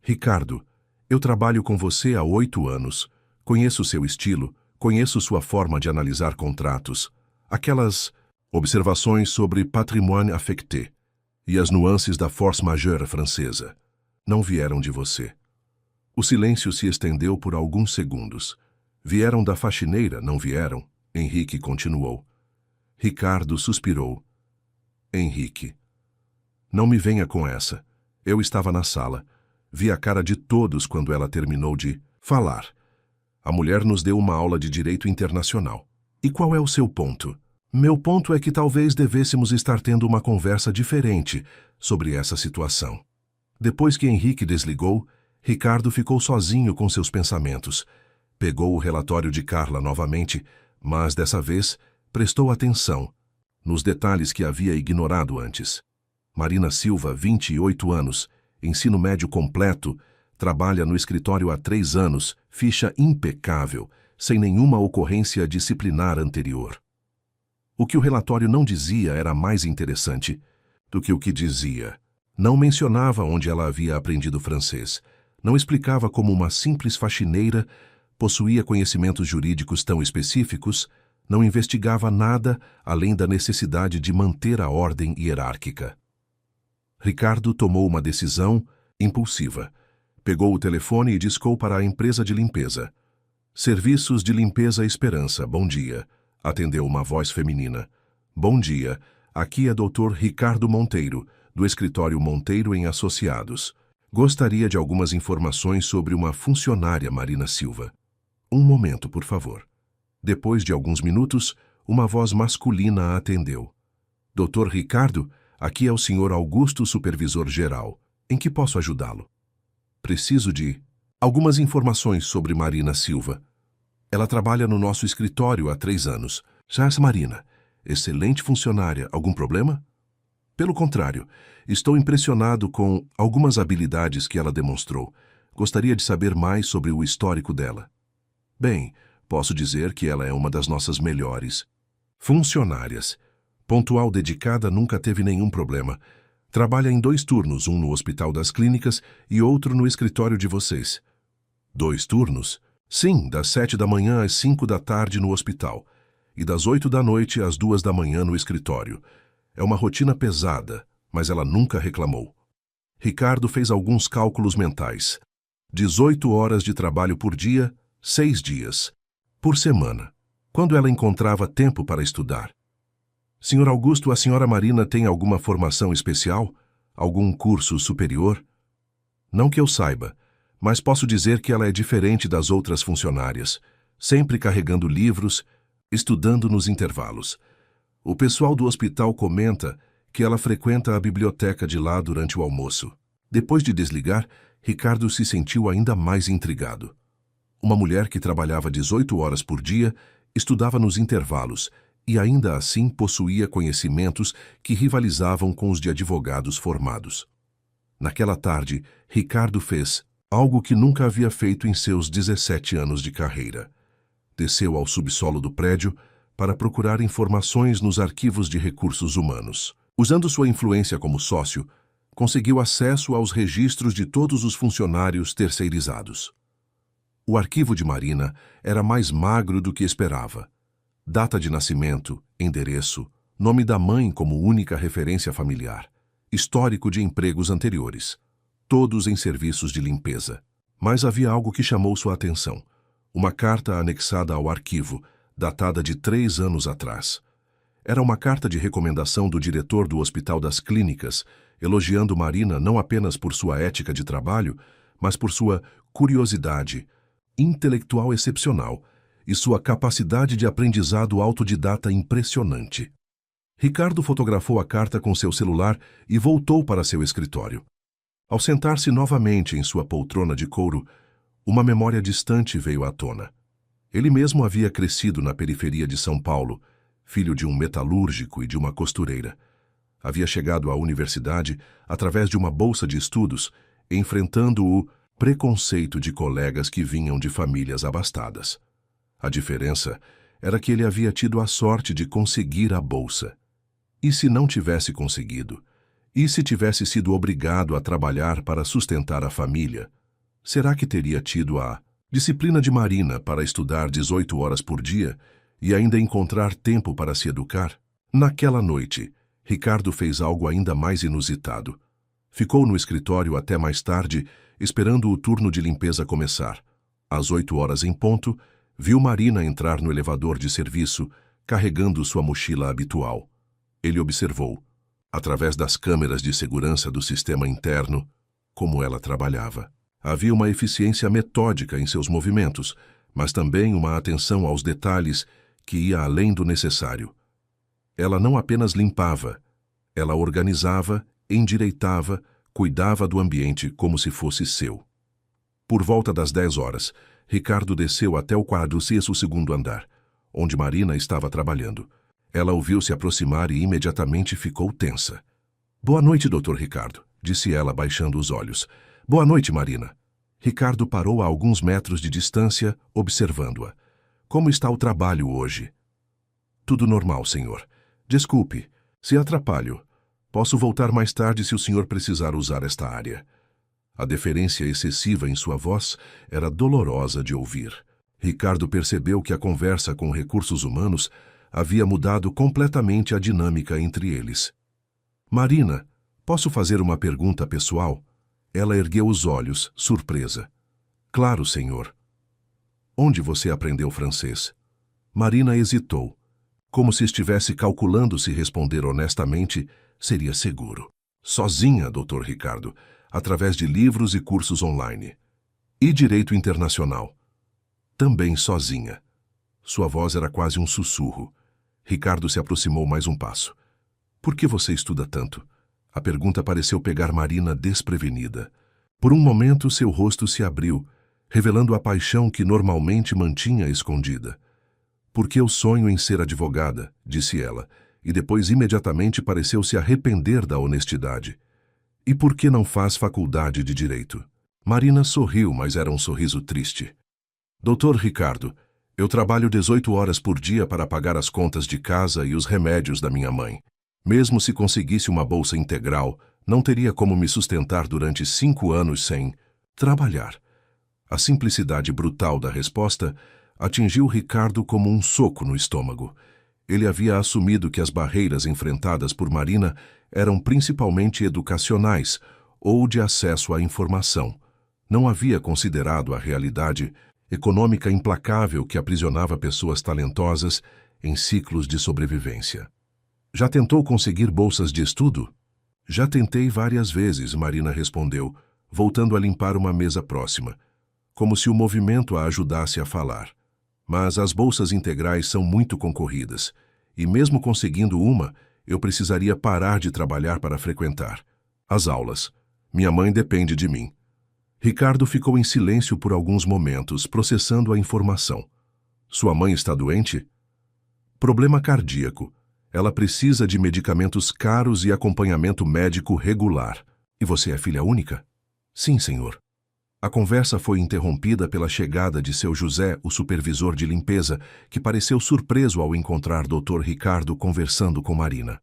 Ricardo, eu trabalho com você há 8 anos. Conheço seu estilo, conheço sua forma de analisar contratos. Aquelas observações sobre patrimoine affecté e as nuances da force majeure francesa não vieram de você. O silêncio se estendeu por alguns segundos. Vieram da faxineira, não vieram? Henrique continuou. Ricardo suspirou. Henrique. Não me venha com essa. Eu estava na sala. Vi a cara de todos quando ela terminou de falar. A mulher nos deu uma aula de direito internacional. E qual é o seu ponto? Meu ponto é que talvez devêssemos estar tendo uma conversa diferente sobre essa situação. Depois que Henrique desligou, Ricardo ficou sozinho com seus pensamentos. Pegou o relatório de Carla novamente, mas dessa vez prestou atenção nos detalhes que havia ignorado antes. Marina Silva, 28 anos, ensino médio completo, trabalha no escritório há 3 anos, ficha impecável, sem nenhuma ocorrência disciplinar anterior. O que o relatório não dizia era mais interessante do que o que dizia. Não mencionava onde ela havia aprendido francês. Não explicava como uma simples faxineira possuía conhecimentos jurídicos tão específicos. Não investigava nada além da necessidade de manter a ordem hierárquica. Ricardo tomou uma decisão impulsiva. Pegou o telefone e discou para a empresa de limpeza. Serviços de limpeza Esperança, bom dia. Atendeu uma voz feminina. Bom dia, aqui é Dr. Ricardo Monteiro, do escritório Monteiro em Associados. Gostaria de algumas informações sobre uma funcionária Marina Silva. Um momento, por favor. Depois de alguns minutos, uma voz masculina a atendeu. Dr. Ricardo, aqui é o Sr. Augusto, supervisor geral. Em que posso ajudá-lo? Preciso de algumas informações sobre Marina Silva. Ela trabalha no nosso escritório há 3 anos. Já essa Marina, excelente funcionária. Algum problema? Pelo contrário, estou impressionado com algumas habilidades que ela demonstrou. Gostaria de saber mais sobre o histórico dela. Bem, posso dizer que ela é uma das nossas melhores funcionárias. Pontual, dedicada, nunca teve nenhum problema. Trabalha em 2 turnos, um no Hospital das Clínicas e outro no escritório de vocês. 2 turnos? Sim, das 7 da manhã às 5 da tarde no hospital e das 8 da noite às 2 da manhã no escritório. É uma rotina pesada, mas ela nunca reclamou. Ricardo fez alguns cálculos mentais. 18 horas de trabalho por dia, 6 dias por semana. Quando ela encontrava tempo para estudar? Sr. Augusto, a Sra. Marina tem alguma formação especial? Algum curso superior? Não que eu saiba, mas posso dizer que ela é diferente das outras funcionárias, sempre carregando livros, estudando nos intervalos. O pessoal do hospital comenta que ela frequenta a biblioteca de lá durante o almoço. Depois de desligar, Ricardo se sentiu ainda mais intrigado. Uma mulher que trabalhava 18 horas por dia, estudava nos intervalos e ainda assim possuía conhecimentos que rivalizavam com os de advogados formados. Naquela tarde, Ricardo fez algo que nunca havia feito em seus 17 anos de carreira. Desceu ao subsolo do prédio para procurar informações nos arquivos de recursos humanos. Usando sua influência como sócio, conseguiu acesso aos registros de todos os funcionários terceirizados. O arquivo de Marina era mais magro do que esperava. Data de nascimento, endereço, nome da mãe como única referência familiar, histórico de empregos anteriores, todos em serviços de limpeza. Mas havia algo que chamou sua atenção. Uma carta anexada ao arquivo, datada de 3 anos atrás. Era uma carta de recomendação do diretor do Hospital das Clínicas, elogiando Marina não apenas por sua ética de trabalho, mas por sua curiosidade intelectual excepcional e sua capacidade de aprendizado autodidata impressionante. Ricardo fotografou a carta com seu celular e voltou para seu escritório. Ao sentar-se novamente em sua poltrona de couro, uma memória distante veio à tona. Ele mesmo havia crescido na periferia de São Paulo, filho de um metalúrgico e de uma costureira. Havia chegado à universidade através de uma bolsa de estudos, enfrentando o preconceito de colegas que vinham de famílias abastadas. A diferença era que ele havia tido a sorte de conseguir a bolsa. E se não tivesse conseguido? E se tivesse sido obrigado a trabalhar para sustentar a família? Será que teria tido a disciplina de Marina para estudar 18 horas por dia e ainda encontrar tempo para se educar? Naquela noite, Ricardo fez algo ainda mais inusitado. Ficou no escritório até mais tarde, esperando o turno de limpeza começar. Às 8 horas em ponto, viu Marina entrar no elevador de serviço, carregando sua mochila habitual. Ele observou, através das câmeras de segurança do sistema interno, como ela trabalhava. Havia uma eficiência metódica em seus movimentos, mas também uma atenção aos detalhes que ia além do necessário. Ela não apenas limpava, ela organizava, endireitava, cuidava do ambiente como se fosse seu. Por volta das 10 horas, Ricardo desceu até o 42º andar, onde Marina estava trabalhando. Ela o viu se aproximar e imediatamente ficou tensa. "Boa noite, Dr. Ricardo", disse ela, baixando os olhos. "Boa noite, Marina." Ricardo parou a alguns metros de distância, observando-a. "Como está o trabalho hoje?" "Tudo normal, senhor. Desculpe, se atrapalho. Posso voltar mais tarde se o senhor precisar usar esta área." A deferência excessiva em sua voz era dolorosa de ouvir. Ricardo percebeu que a conversa com recursos humanos havia mudado completamente a dinâmica entre eles. "Marina, posso fazer uma pergunta pessoal?" Ela ergueu os olhos, surpresa. "Claro, senhor." "Onde você aprendeu francês?" Marina hesitou, como se estivesse calculando se responder honestamente seria seguro. "Sozinha, Dr. Ricardo, através de livros e cursos online." "E direito internacional?" "Também sozinha." Sua voz era quase um sussurro. Ricardo se aproximou mais um passo. "Por que você estuda tanto?" A pergunta pareceu pegar Marina desprevenida. Por um momento, seu rosto se abriu, revelando a paixão que normalmente mantinha escondida. "Porque eu sonho em ser advogada", disse ela, e depois imediatamente pareceu se arrepender da honestidade. "E por que não faz faculdade de direito?" Marina sorriu, mas era um sorriso triste. "Dr. Ricardo, eu trabalho 18 horas por dia para pagar as contas de casa e os remédios da minha mãe. Mesmo se conseguisse uma bolsa integral, não teria como me sustentar durante 5 anos sem trabalhar." A simplicidade brutal da resposta atingiu Ricardo como um soco no estômago. Ele havia assumido que as barreiras enfrentadas por Marina eram principalmente educacionais ou de acesso à informação. Não havia considerado a realidade econômica implacável que aprisionava pessoas talentosas em ciclos de sobrevivência. "Já tentou conseguir bolsas de estudo?" "Já tentei várias vezes", Marina respondeu, voltando a limpar uma mesa próxima, como se o movimento a ajudasse a falar. "Mas as bolsas integrais são muito concorridas, e mesmo conseguindo uma, eu precisaria parar de trabalhar para frequentar as aulas. Minha mãe depende de mim." Ricardo ficou em silêncio por alguns momentos, processando a informação. "Sua mãe está doente?" "Problema cardíaco. Ela precisa de medicamentos caros e acompanhamento médico regular." "E você é filha única?" "Sim, senhor." A conversa foi interrompida pela chegada de seu José, o supervisor de limpeza, que pareceu surpreso ao encontrar Dr. Ricardo conversando com Marina.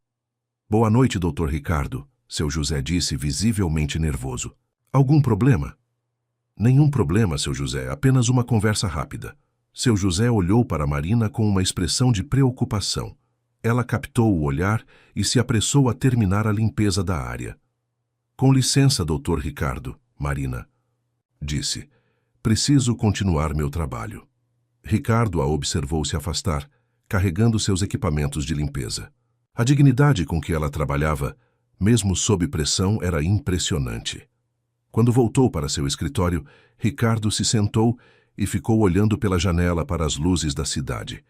"Boa noite, Dr. Ricardo", seu José disse, visivelmente nervoso. "Algum problema?" "Nenhum problema, seu José, apenas uma conversa rápida." Seu José olhou para Marina com uma expressão de preocupação. Ela captou o olhar e se apressou a terminar a limpeza da área. "Com licença, Dr. Ricardo", Marina disse. "Preciso continuar meu trabalho." Ricardo a observou se afastar, carregando seus equipamentos de limpeza. A dignidade com que ela trabalhava, mesmo sob pressão, era impressionante. Quando voltou para seu escritório, Ricardo se sentou e ficou olhando pela janela para as luzes da cidade.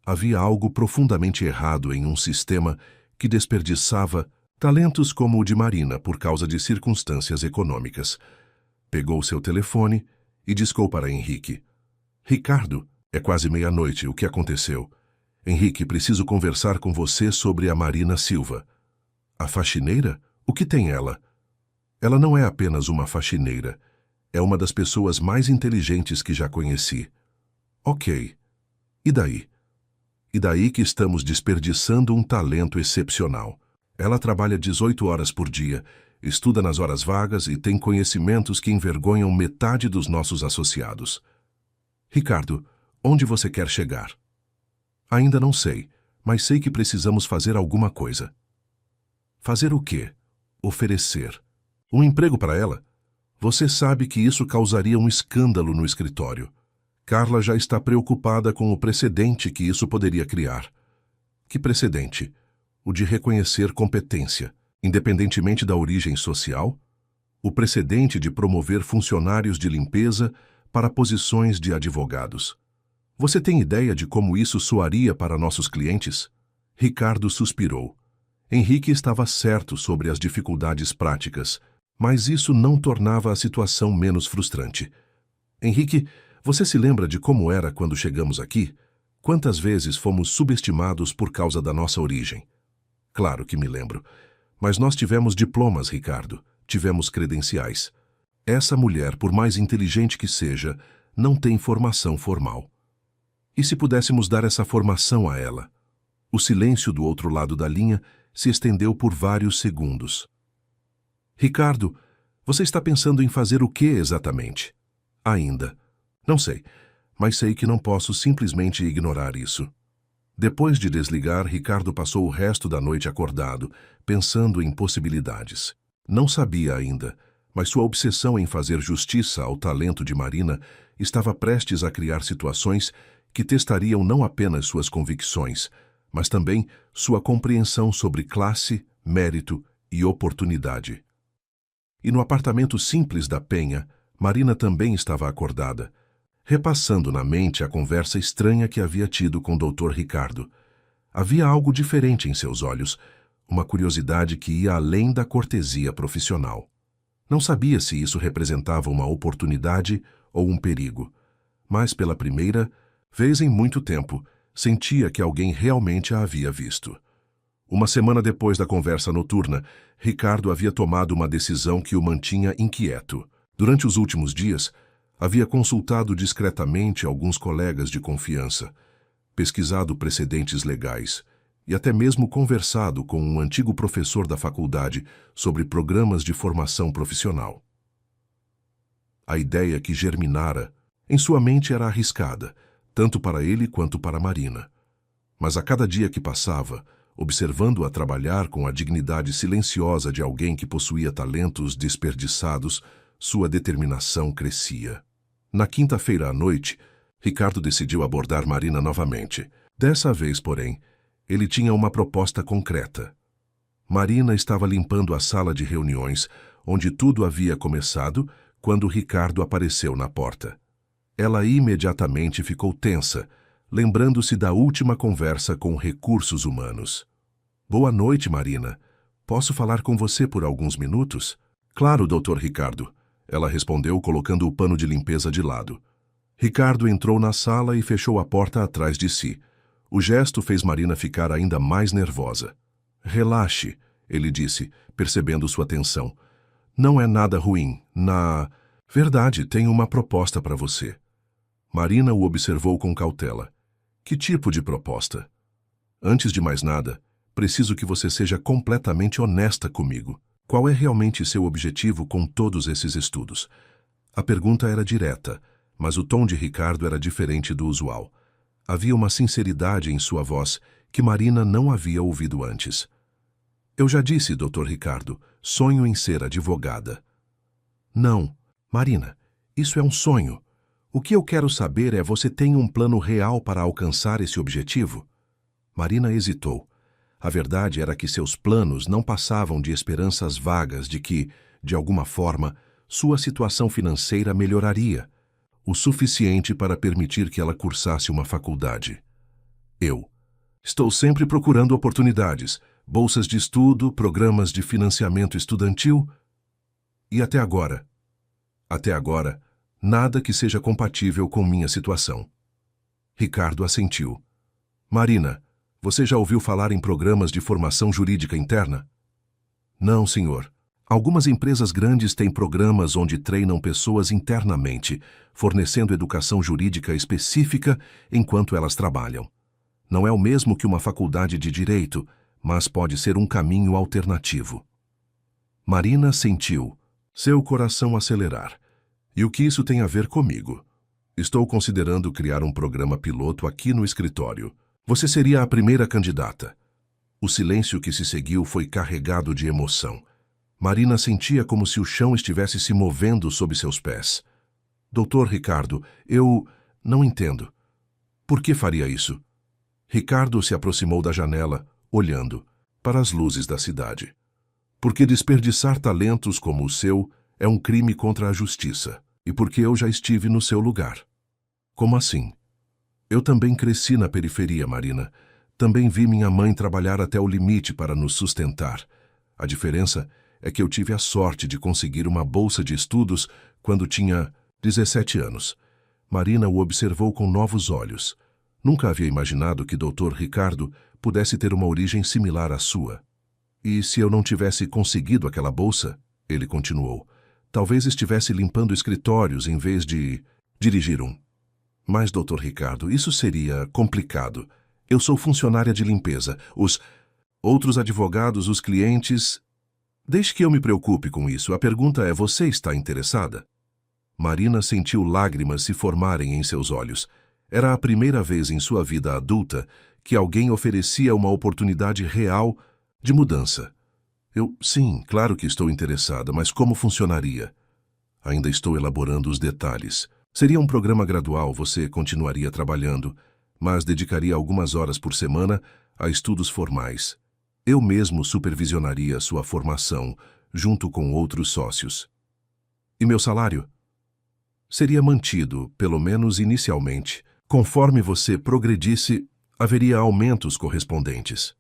Havia algo profundamente errado em um sistema que desperdiçava talentos como o de Marina por causa de circunstâncias econômicas. Pegou seu telefone e discou para Henrique. "Ricardo, é quase meia-noite. O que aconteceu?" "Henrique, preciso conversar com você sobre a Marina Silva." "A faxineira? O que tem ela?" "Ela não é apenas uma faxineira. É uma das pessoas mais inteligentes que já conheci." "Ok. E daí?" E daí que estamos desperdiçando um talento excepcional. Ela trabalha 18 horas por dia, estuda nas horas vagas e tem conhecimentos que envergonham metade dos nossos associados. Ricardo, onde você quer chegar? Ainda não sei, mas sei que precisamos fazer alguma coisa. Fazer o quê? Oferecer. Um emprego para ela? Você sabe que isso causaria um escândalo no escritório. Carla já está preocupada com o precedente que isso poderia criar. Que precedente? O de reconhecer competência, independentemente da origem social? O precedente de promover funcionários de limpeza para posições de advogados. Você tem ideia de como isso soaria para nossos clientes? Ricardo suspirou. Henrique estava certo sobre as dificuldades práticas, mas isso não tornava a situação menos frustrante. Henrique, você se lembra de como era quando chegamos aqui? Quantas vezes fomos subestimados por causa da nossa origem? Claro que me lembro. Mas nós tivemos diplomas, Ricardo. Tivemos credenciais. Essa mulher, por mais inteligente que seja, não tem formação formal. E se pudéssemos dar essa formação a ela? O silêncio do outro lado da linha se estendeu por vários segundos. Ricardo, você está pensando em fazer o que exatamente? Ainda. Não sei, mas sei que não posso simplesmente ignorar isso. Depois de desligar, Ricardo passou o resto da noite acordado, pensando em possibilidades. Não sabia ainda, mas sua obsessão em fazer justiça ao talento de Marina estava prestes a criar situações que testariam não apenas suas convicções, mas também sua compreensão sobre classe, mérito e oportunidade. E no apartamento simples da Penha, Marina também estava acordada, repassando na mente a conversa estranha que havia tido com o Dr. Ricardo. Havia algo diferente em seus olhos, uma curiosidade que ia além da cortesia profissional. Não sabia se isso representava uma oportunidade ou um perigo, mas pela primeira vez em muito tempo, sentia que alguém realmente a havia visto. Uma semana depois da conversa noturna, Ricardo havia tomado uma decisão que o mantinha inquieto. Durante os últimos dias, havia consultado discretamente alguns colegas de confiança, pesquisado precedentes legais e até mesmo conversado com um antigo professor da faculdade sobre programas de formação profissional. A ideia que germinara em sua mente era arriscada, tanto para ele quanto para Marina. Mas a cada dia que passava, observando-a trabalhar com a dignidade silenciosa de alguém que possuía talentos desperdiçados, sua determinação crescia. Na quinta-feira à noite, Ricardo decidiu abordar Marina novamente. Dessa vez, porém, ele tinha uma proposta concreta. Marina estava limpando a sala de reuniões, onde tudo havia começado, quando Ricardo apareceu na porta. Ela imediatamente ficou tensa, lembrando-se da última conversa com recursos humanos. Boa noite, Marina. Posso falar com você por alguns minutos? Claro, Dr. Ricardo. Ela respondeu colocando o pano de limpeza de lado. Ricardo entrou na sala e fechou a porta atrás de si. O gesto fez Marina ficar ainda mais nervosa. Relaxe, ele disse, percebendo sua tensão. Não é nada ruim. Na verdade, tenho uma proposta para você. Marina o observou com cautela. Que tipo de proposta? Antes de mais nada, preciso que você seja completamente honesta comigo. Qual é realmente seu objetivo com todos esses estudos? A pergunta era direta, mas o tom de Ricardo era diferente do usual. Havia uma sinceridade em sua voz que Marina não havia ouvido antes. Eu já disse, Dr. Ricardo, sonho em ser advogada. Não, Marina, isso é um sonho. O que eu quero saber é você tem um plano real para alcançar esse objetivo? Marina hesitou. A verdade era que seus planos não passavam de esperanças vagas de que, de alguma forma, sua situação financeira melhoraria, o suficiente para permitir que ela cursasse uma faculdade. Eu. Estou sempre procurando oportunidades, bolsas de estudo, programas de financiamento estudantil e até agora, nada que seja compatível com minha situação. Ricardo assentiu. Marina, você já ouviu falar em programas de formação jurídica interna? Não, senhor. Algumas empresas grandes têm programas onde treinam pessoas internamente, fornecendo educação jurídica específica enquanto elas trabalham. Não é o mesmo que uma faculdade de direito, mas pode ser um caminho alternativo. Marina sentiu seu coração acelerar. E o que isso tem a ver comigo? Estou considerando criar um programa piloto aqui no escritório. Você seria a primeira candidata. O silêncio que se seguiu foi carregado de emoção. Marina sentia como se o chão estivesse se movendo sob seus pés. Doutor Ricardo, eu não entendo. Por que faria isso? Ricardo se aproximou da janela, olhando para as luzes da cidade. Porque desperdiçar talentos como o seu é um crime contra a justiça. E porque eu já estive no seu lugar. Como assim? Eu também cresci na periferia, Marina. Também vi minha mãe trabalhar até o limite para nos sustentar. A diferença é que eu tive a sorte de conseguir uma bolsa de estudos quando tinha 17 anos. Marina o observou com novos olhos. Nunca havia imaginado que Dr. Ricardo pudesse ter uma origem similar à sua. E se eu não tivesse conseguido aquela bolsa, ele continuou, talvez estivesse limpando escritórios em vez de dirigir um. Mas, Dr. Ricardo, isso seria complicado. Eu sou funcionária de limpeza. Os outros advogados, os clientes... Deixe que eu me preocupe com isso. A pergunta é, você está interessada? Marina sentiu lágrimas se formarem em seus olhos. Era a primeira vez em sua vida adulta que alguém oferecia uma oportunidade real de mudança. Sim, claro que estou interessada, mas como funcionaria? Ainda estou elaborando os detalhes. Seria um programa gradual, você continuaria trabalhando, mas dedicaria algumas horas por semana a estudos formais. Eu mesmo supervisionaria sua formação, junto com outros sócios. E meu salário? Seria mantido, pelo menos inicialmente. Conforme você progredisse, haveria aumentos correspondentes.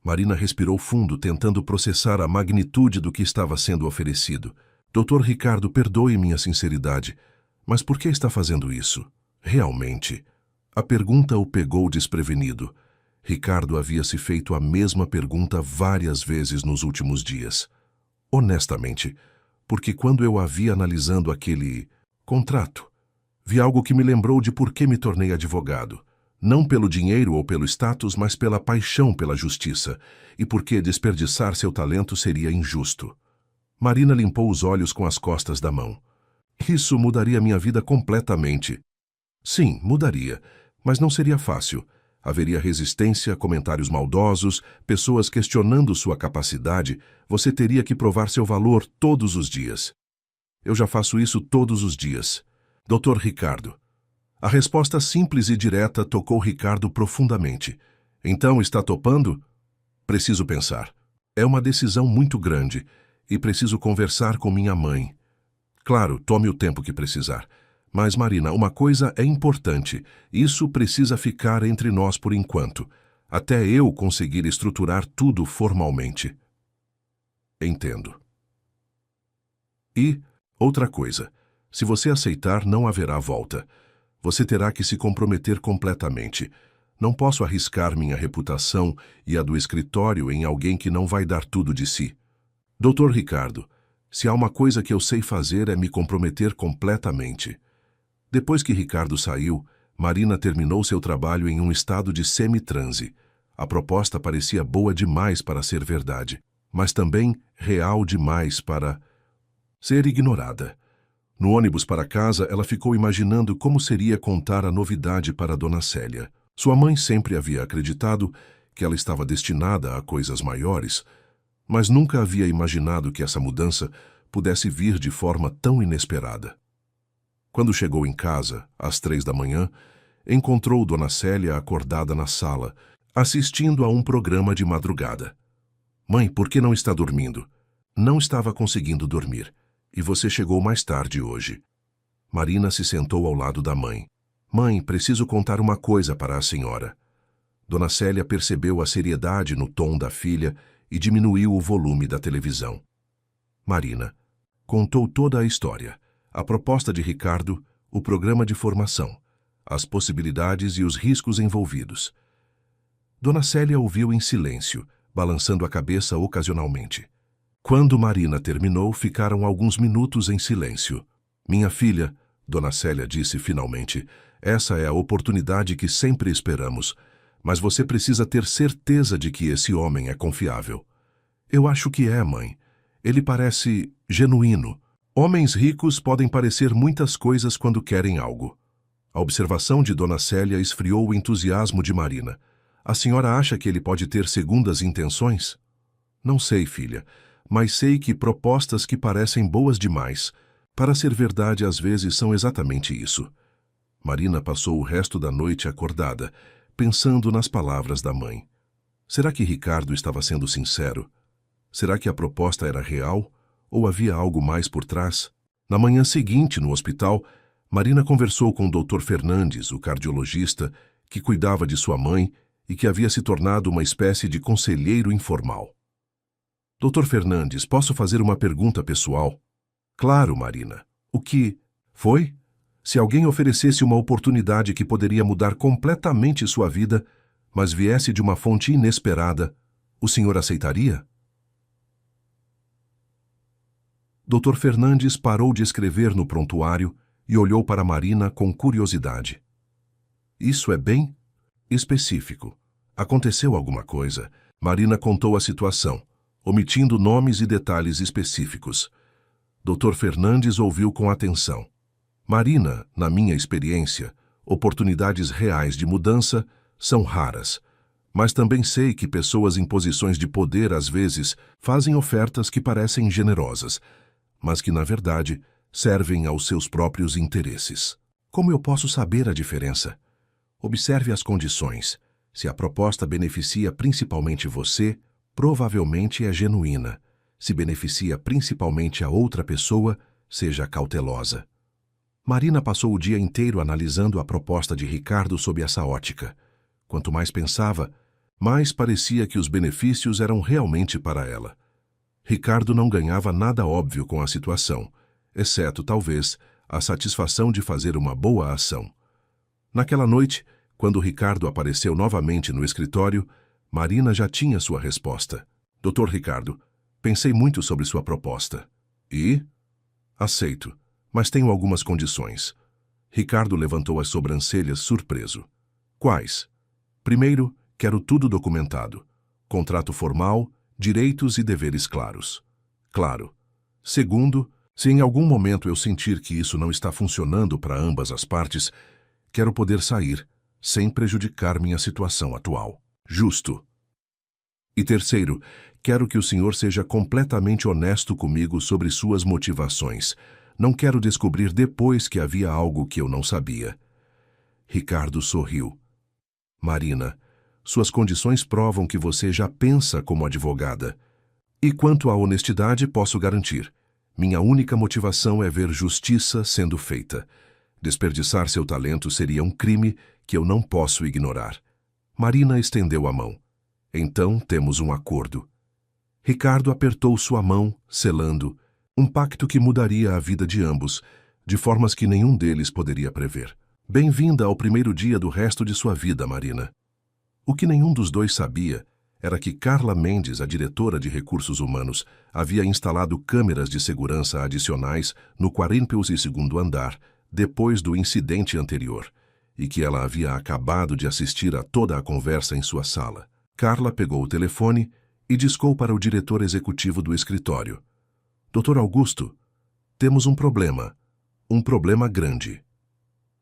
Marina respirou fundo, tentando processar a magnitude do que estava sendo oferecido. Dr. Ricardo, perdoe minha sinceridade, mas por que está fazendo isso? Realmente? A pergunta o pegou desprevenido. Ricardo havia se feito a mesma pergunta várias vezes nos últimos dias. Honestamente, porque quando eu a vi analisando aquele contrato, vi algo que me lembrou de por que me tornei advogado. Não pelo dinheiro ou pelo status, mas pela paixão pela justiça, e porque desperdiçar seu talento seria injusto. Marina limpou os olhos com as costas da mão. Isso mudaria minha vida completamente. Sim, mudaria, mas não seria fácil. Haveria resistência, comentários maldosos, pessoas questionando sua capacidade. Você teria que provar seu valor todos os dias. Eu já faço isso todos os dias. Dr. Ricardo. A resposta simples e direta tocou Ricardo profundamente. Então, está topando? Preciso pensar. É uma decisão muito grande e preciso conversar com minha mãe. Claro, tome o tempo que precisar. Mas, Marina, uma coisa é importante. Isso precisa ficar entre nós por enquanto, até eu conseguir estruturar tudo formalmente. Entendo. E, outra coisa, se você aceitar, não haverá volta. Você terá que se comprometer completamente. Não posso arriscar minha reputação e a do escritório em alguém que não vai dar tudo de si. Dr. Ricardo, se há uma coisa que eu sei fazer é me comprometer completamente. Depois que Ricardo saiu, Marina terminou seu trabalho em um estado de semi-transe. A proposta parecia boa demais para ser verdade, mas também real demais para ser ignorada. No ônibus para casa, ela ficou imaginando como seria contar a novidade para Dona Célia. Sua mãe sempre havia acreditado que ela estava destinada a coisas maiores, mas nunca havia imaginado que essa mudança pudesse vir de forma tão inesperada. Quando chegou em casa, às 3 da manhã, encontrou Dona Célia acordada na sala, assistindo a um programa de madrugada. Mãe, por que não está dormindo? Não estava conseguindo dormir. E você chegou mais tarde hoje. Marina se sentou ao lado da mãe. Mãe, preciso contar uma coisa para a senhora. Dona Célia percebeu a seriedade no tom da filha e diminuiu o volume da televisão. Marina contou toda a história, a proposta de Ricardo, o programa de formação, as possibilidades e os riscos envolvidos. Dona Célia ouviu em silêncio, balançando a cabeça ocasionalmente. Quando Marina terminou, ficaram alguns minutos em silêncio. Minha filha, Dona Célia disse finalmente, essa é a oportunidade que sempre esperamos, Mas você precisa ter certeza de que esse homem é confiável. Eu acho que é, mãe. Ele parece genuíno. Homens ricos podem parecer muitas coisas quando querem algo. A observação de Dona Célia esfriou o entusiasmo de Marina. A senhora acha que ele pode ter segundas intenções? Não sei, filha, mas sei que propostas que parecem boas demais, para ser verdade, às vezes são exatamente isso. Marina passou o resto da noite acordada, pensando nas palavras da mãe. Será que Ricardo estava sendo sincero? Será que a proposta era real? Ou havia algo mais por trás? Na manhã seguinte, no hospital, Marina conversou com o Dr. Fernandes, o cardiologista, que cuidava de sua mãe e que havia se tornado uma espécie de conselheiro informal. Dr. Fernandes, posso fazer uma pergunta pessoal? Claro, Marina. O que foi? Se alguém oferecesse uma oportunidade que poderia mudar completamente sua vida, mas viesse de uma fonte inesperada, o senhor aceitaria? Dr. Fernandes parou de escrever no prontuário e olhou para Marina com curiosidade. Isso é bem específico. Aconteceu alguma coisa? Marina contou a situação, omitindo nomes e detalhes específicos. Dr. Fernandes ouviu com atenção. Marina, na minha experiência, oportunidades reais de mudança são raras, mas também sei que pessoas em posições de poder às vezes fazem ofertas que parecem generosas, mas que na verdade servem aos seus próprios interesses. Como eu posso saber a diferença? Observe as condições. Se a proposta beneficia principalmente você, provavelmente é genuína. Se beneficia principalmente a outra pessoa, seja cautelosa. Marina passou o dia inteiro analisando a proposta de Ricardo sob essa ótica. Quanto mais pensava, mais parecia que os benefícios eram realmente para ela. Ricardo não ganhava nada óbvio com a situação, exceto, talvez, a satisfação de fazer uma boa ação. Naquela noite, quando Ricardo apareceu novamente no escritório, Marina já tinha sua resposta. Dr. Ricardo, pensei muito sobre sua proposta. E? Aceito, mas tenho algumas condições. Ricardo levantou as sobrancelhas surpreso. Quais? Primeiro, quero tudo documentado. Contrato formal, direitos e deveres claros. Claro. Segundo, se em algum momento eu sentir que isso não está funcionando para ambas as partes, quero poder sair, sem prejudicar minha situação atual. Justo. E terceiro, quero que o senhor seja completamente honesto comigo sobre suas motivações. Não quero descobrir depois que havia algo que eu não sabia. Ricardo sorriu. Marina, suas condições provam que você já pensa como advogada. E quanto à honestidade, posso garantir. Minha única motivação é ver justiça sendo feita. Desperdiçar seu talento seria um crime que eu não posso ignorar. Marina estendeu a mão. Então temos um acordo. Ricardo apertou sua mão, selando um pacto que mudaria a vida de ambos, de formas que nenhum deles poderia prever. Bem-vinda ao primeiro dia do resto de sua vida, Marina. O que nenhum dos dois sabia era que Carla Mendes, a diretora de recursos humanos, havia instalado câmeras de segurança adicionais no 42º andar, depois do incidente anterior, e que ela havia acabado de assistir a toda a conversa em sua sala. Carla pegou o telefone e discou para o diretor executivo do escritório. Dr. Augusto, temos um problema grande.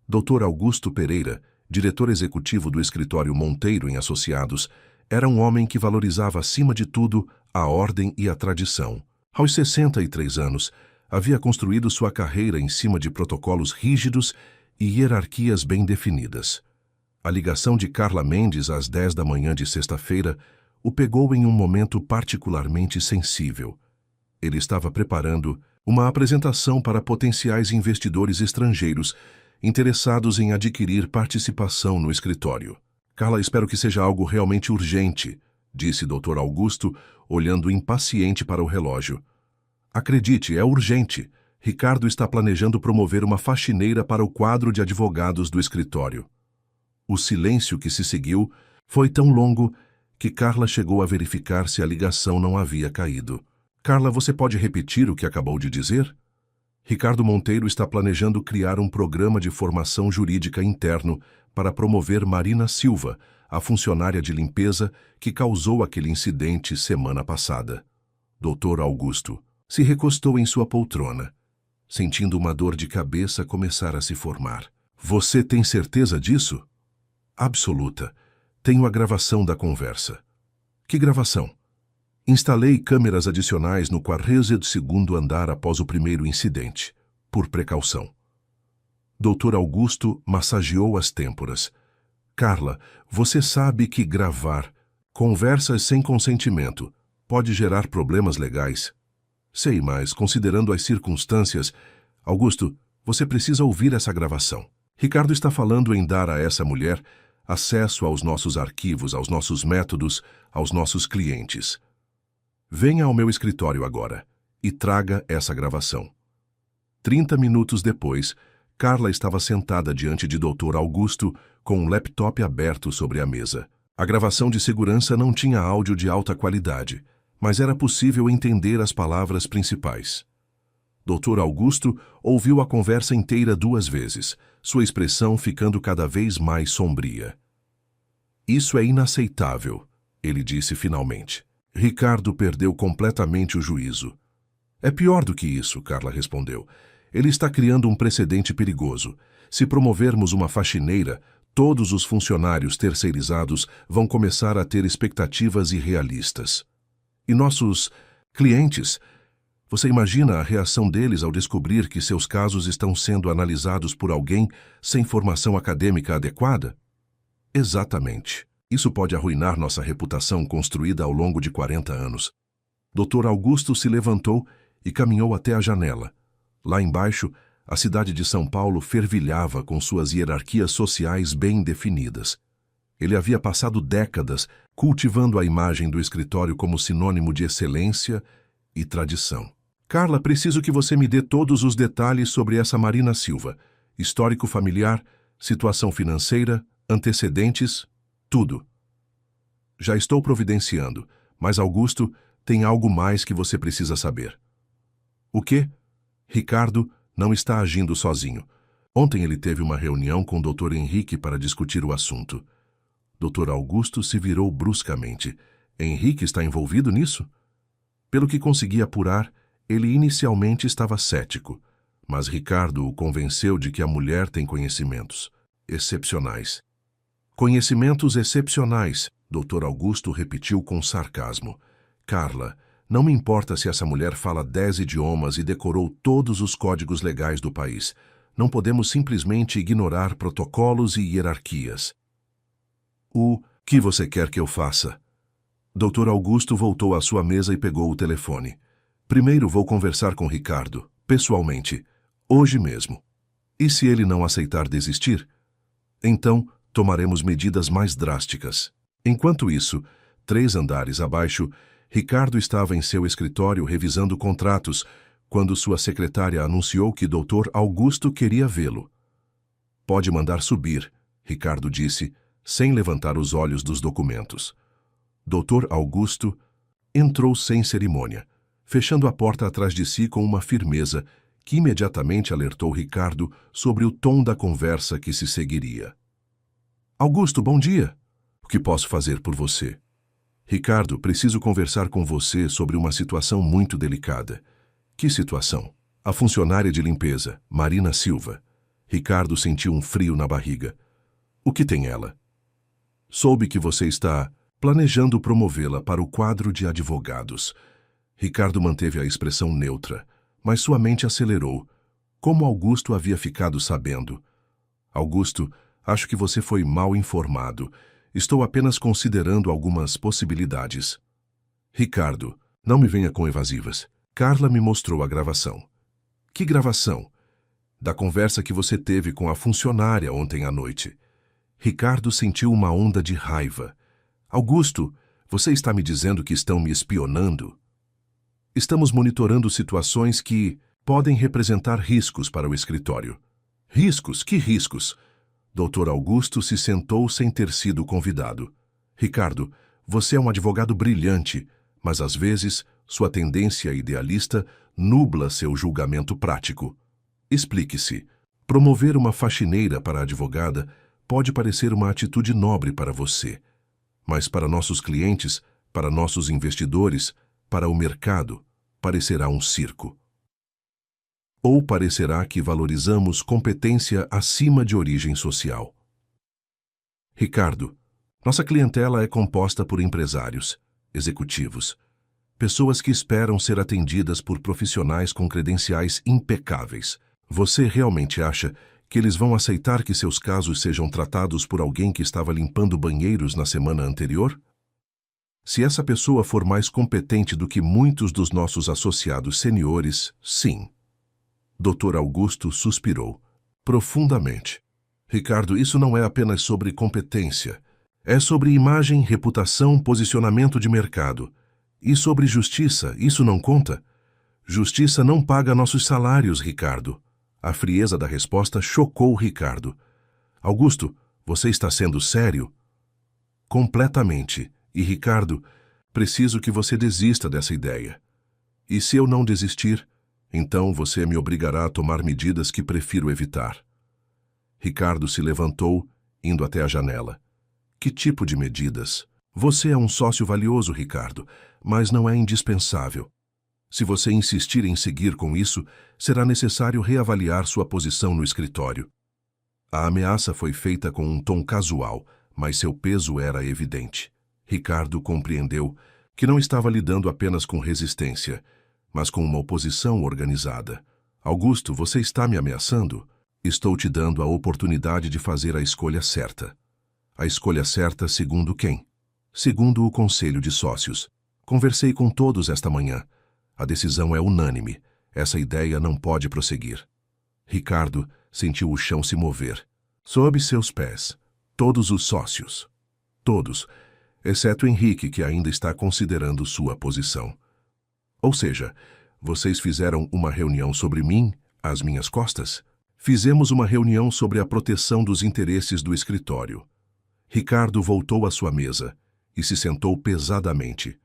Dr. Augusto Pereira, diretor executivo do escritório Monteiro em Associados, era um homem que valorizava acima de tudo a ordem e a tradição. Aos 63 anos, havia construído sua carreira em cima de protocolos rígidos e hierarquias bem definidas. A ligação de Carla Mendes às 10 da manhã de sexta-feira o pegou em um momento particularmente sensível. Ele estava preparando uma apresentação para potenciais investidores estrangeiros interessados em adquirir participação no escritório. Carla, espero que seja algo realmente urgente, disse Dr. Augusto, olhando impaciente para o relógio. Acredite, é urgente. Ricardo está planejando promover uma faxineira para o quadro de advogados do escritório. O silêncio que se seguiu foi tão longo que Carla chegou a verificar se a ligação não havia caído. Carla, você pode repetir o que acabou de dizer? Ricardo Monteiro está planejando criar um programa de formação jurídica interno para promover Marina Silva, a funcionária de limpeza que causou aquele incidente semana passada. Dr. Augusto se recostou em sua poltrona, sentindo uma dor de cabeça começar a se formar. Você tem certeza disso? Absoluta. Tenho a gravação da conversa. Que gravação? Instalei câmeras adicionais no 42º andar após o primeiro incidente, por precaução. Dr. Augusto massageou as têmporas. Carla, você sabe que gravar conversas sem consentimento pode gerar problemas legais. Sei, mas considerando as circunstâncias... Augusto, você precisa ouvir essa gravação. Ricardo está falando em dar a essa mulher acesso aos nossos arquivos, aos nossos métodos, aos nossos clientes. Venha ao meu escritório agora e traga essa gravação. 30 minutos depois, Carla estava sentada diante de Dr. Augusto com um laptop aberto sobre a mesa. A gravação de segurança não tinha áudio de alta qualidade, mas era possível entender as palavras principais. Dr. Augusto ouviu a conversa inteira 2 vezes, sua expressão ficando cada vez mais sombria. Isso é inaceitável, ele disse finalmente. Ricardo perdeu completamente o juízo. É pior do que isso, Carla respondeu. Ele está criando um precedente perigoso. Se promovermos uma faxineira, todos os funcionários terceirizados vão começar a ter expectativas irrealistas. E nossos clientes... Você imagina a reação deles ao descobrir que seus casos estão sendo analisados por alguém sem formação acadêmica adequada? Exatamente. Isso pode arruinar nossa reputação construída ao longo de 40 anos. Dr. Augusto se levantou e caminhou até a janela. Lá embaixo, a cidade de São Paulo fervilhava com suas hierarquias sociais bem definidas. Ele havia passado décadas cultivando a imagem do escritório como sinônimo de excelência e tradição. Carla, preciso que você me dê todos os detalhes sobre essa Marina Silva. Histórico familiar, situação financeira, antecedentes, tudo. Já estou providenciando, mas Augusto, tem algo mais que você precisa saber. O quê? Ricardo não está agindo sozinho. Ontem ele teve uma reunião com o Dr. Henrique para discutir o assunto. Dr. Augusto se virou bruscamente. Henrique está envolvido nisso? Pelo que consegui apurar, ele inicialmente estava cético, mas Ricardo o convenceu de que a mulher tem conhecimentos excepcionais. Conhecimentos excepcionais, Dr. Augusto repetiu com sarcasmo. Carla, não me importa se essa mulher fala 10 idiomas e decorou todos os códigos legais do país. Não podemos simplesmente ignorar protocolos e hierarquias. O que você quer que eu faça? Dr. Augusto voltou à sua mesa e pegou o telefone. Primeiro vou conversar com Ricardo, pessoalmente, hoje mesmo. E se ele não aceitar desistir? Então, tomaremos medidas mais drásticas. Enquanto isso, 3 andares abaixo, Ricardo estava em seu escritório revisando contratos, quando sua secretária anunciou que Dr. Augusto queria vê-lo. Pode mandar subir, Ricardo disse, sem levantar os olhos dos documentos. Dr. Augusto entrou sem cerimônia, fechando a porta atrás de si com uma firmeza que imediatamente alertou Ricardo sobre o tom da conversa que se seguiria. Augusto, bom dia. O que posso fazer por você? Ricardo, preciso conversar com você sobre uma situação muito delicada. Que situação? A funcionária de limpeza, Marina Silva. Ricardo sentiu um frio na barriga. O que tem ela? Soube que você está planejando promovê-la para o quadro de advogados. Ricardo manteve a expressão neutra, mas sua mente acelerou. Como Augusto havia ficado sabendo? Augusto, acho que você foi mal informado. Estou apenas considerando algumas possibilidades. Ricardo, não me venha com evasivas. Carla me mostrou a gravação. Que gravação? Da conversa que você teve com a funcionária ontem à noite. Ricardo sentiu uma onda de raiva. Augusto, você está me dizendo que estão me espionando? Estamos monitorando situações que podem representar riscos para o escritório. Riscos? Que riscos? Dr. Augusto se sentou sem ter sido convidado. Ricardo, você é um advogado brilhante, mas às vezes sua tendência idealista nubla seu julgamento prático. Explique-se. Promover uma faxineira para advogada pode parecer uma atitude nobre para você, mas para nossos clientes, para nossos investidores, para o mercado, parecerá um circo. Ou parecerá que valorizamos competência acima de origem social. Ricardo, nossa clientela é composta por empresários, executivos, pessoas que esperam ser atendidas por profissionais com credenciais impecáveis. Você realmente acha que eles vão aceitar que seus casos sejam tratados por alguém que estava limpando banheiros na semana anterior? Se essa pessoa for mais competente do que muitos dos nossos associados seniores, sim. Dr. Augusto suspirou profundamente. Ricardo, isso não é apenas sobre competência. É sobre imagem, reputação, posicionamento de mercado. E sobre justiça, isso não conta? Justiça não paga nossos salários, Ricardo. A frieza da resposta chocou Ricardo. Augusto, você está sendo sério? Completamente. E, Ricardo, preciso que você desista dessa ideia. E se eu não desistir, então você me obrigará a tomar medidas que prefiro evitar. Ricardo se levantou, indo até a janela. Que tipo de medidas? Você é um sócio valioso, Ricardo, mas não é indispensável. Se você insistir em seguir com isso, será necessário reavaliar sua posição no escritório. A ameaça foi feita com um tom casual, mas seu peso era evidente. Ricardo compreendeu que não estava lidando apenas com resistência, mas com uma oposição organizada. Augusto, você está me ameaçando? Estou te dando a oportunidade de fazer a escolha certa. A escolha certa segundo quem? Segundo o Conselho de Sócios. Conversei com todos esta manhã. A decisão é unânime. Essa ideia não pode prosseguir. Ricardo sentiu o chão se mover. Sob seus pés. Todos os sócios. Todos, exceto Henrique, que ainda está considerando sua posição. Ou seja, vocês fizeram uma reunião sobre mim, às minhas costas? Fizemos uma reunião sobre a proteção dos interesses do escritório. Ricardo voltou à sua mesa e se sentou pesadamente.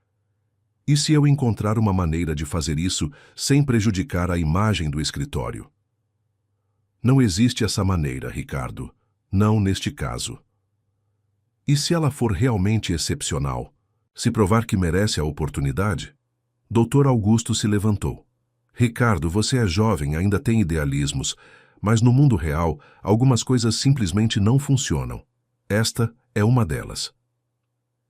E se eu encontrar uma maneira de fazer isso sem prejudicar a imagem do escritório? Não existe essa maneira, Ricardo. Não neste caso. E se ela for realmente excepcional? Se provar que merece a oportunidade? Dr. Augusto se levantou. Ricardo, você é jovem, ainda tem idealismos, mas no mundo real, algumas coisas simplesmente não funcionam. Esta é uma delas.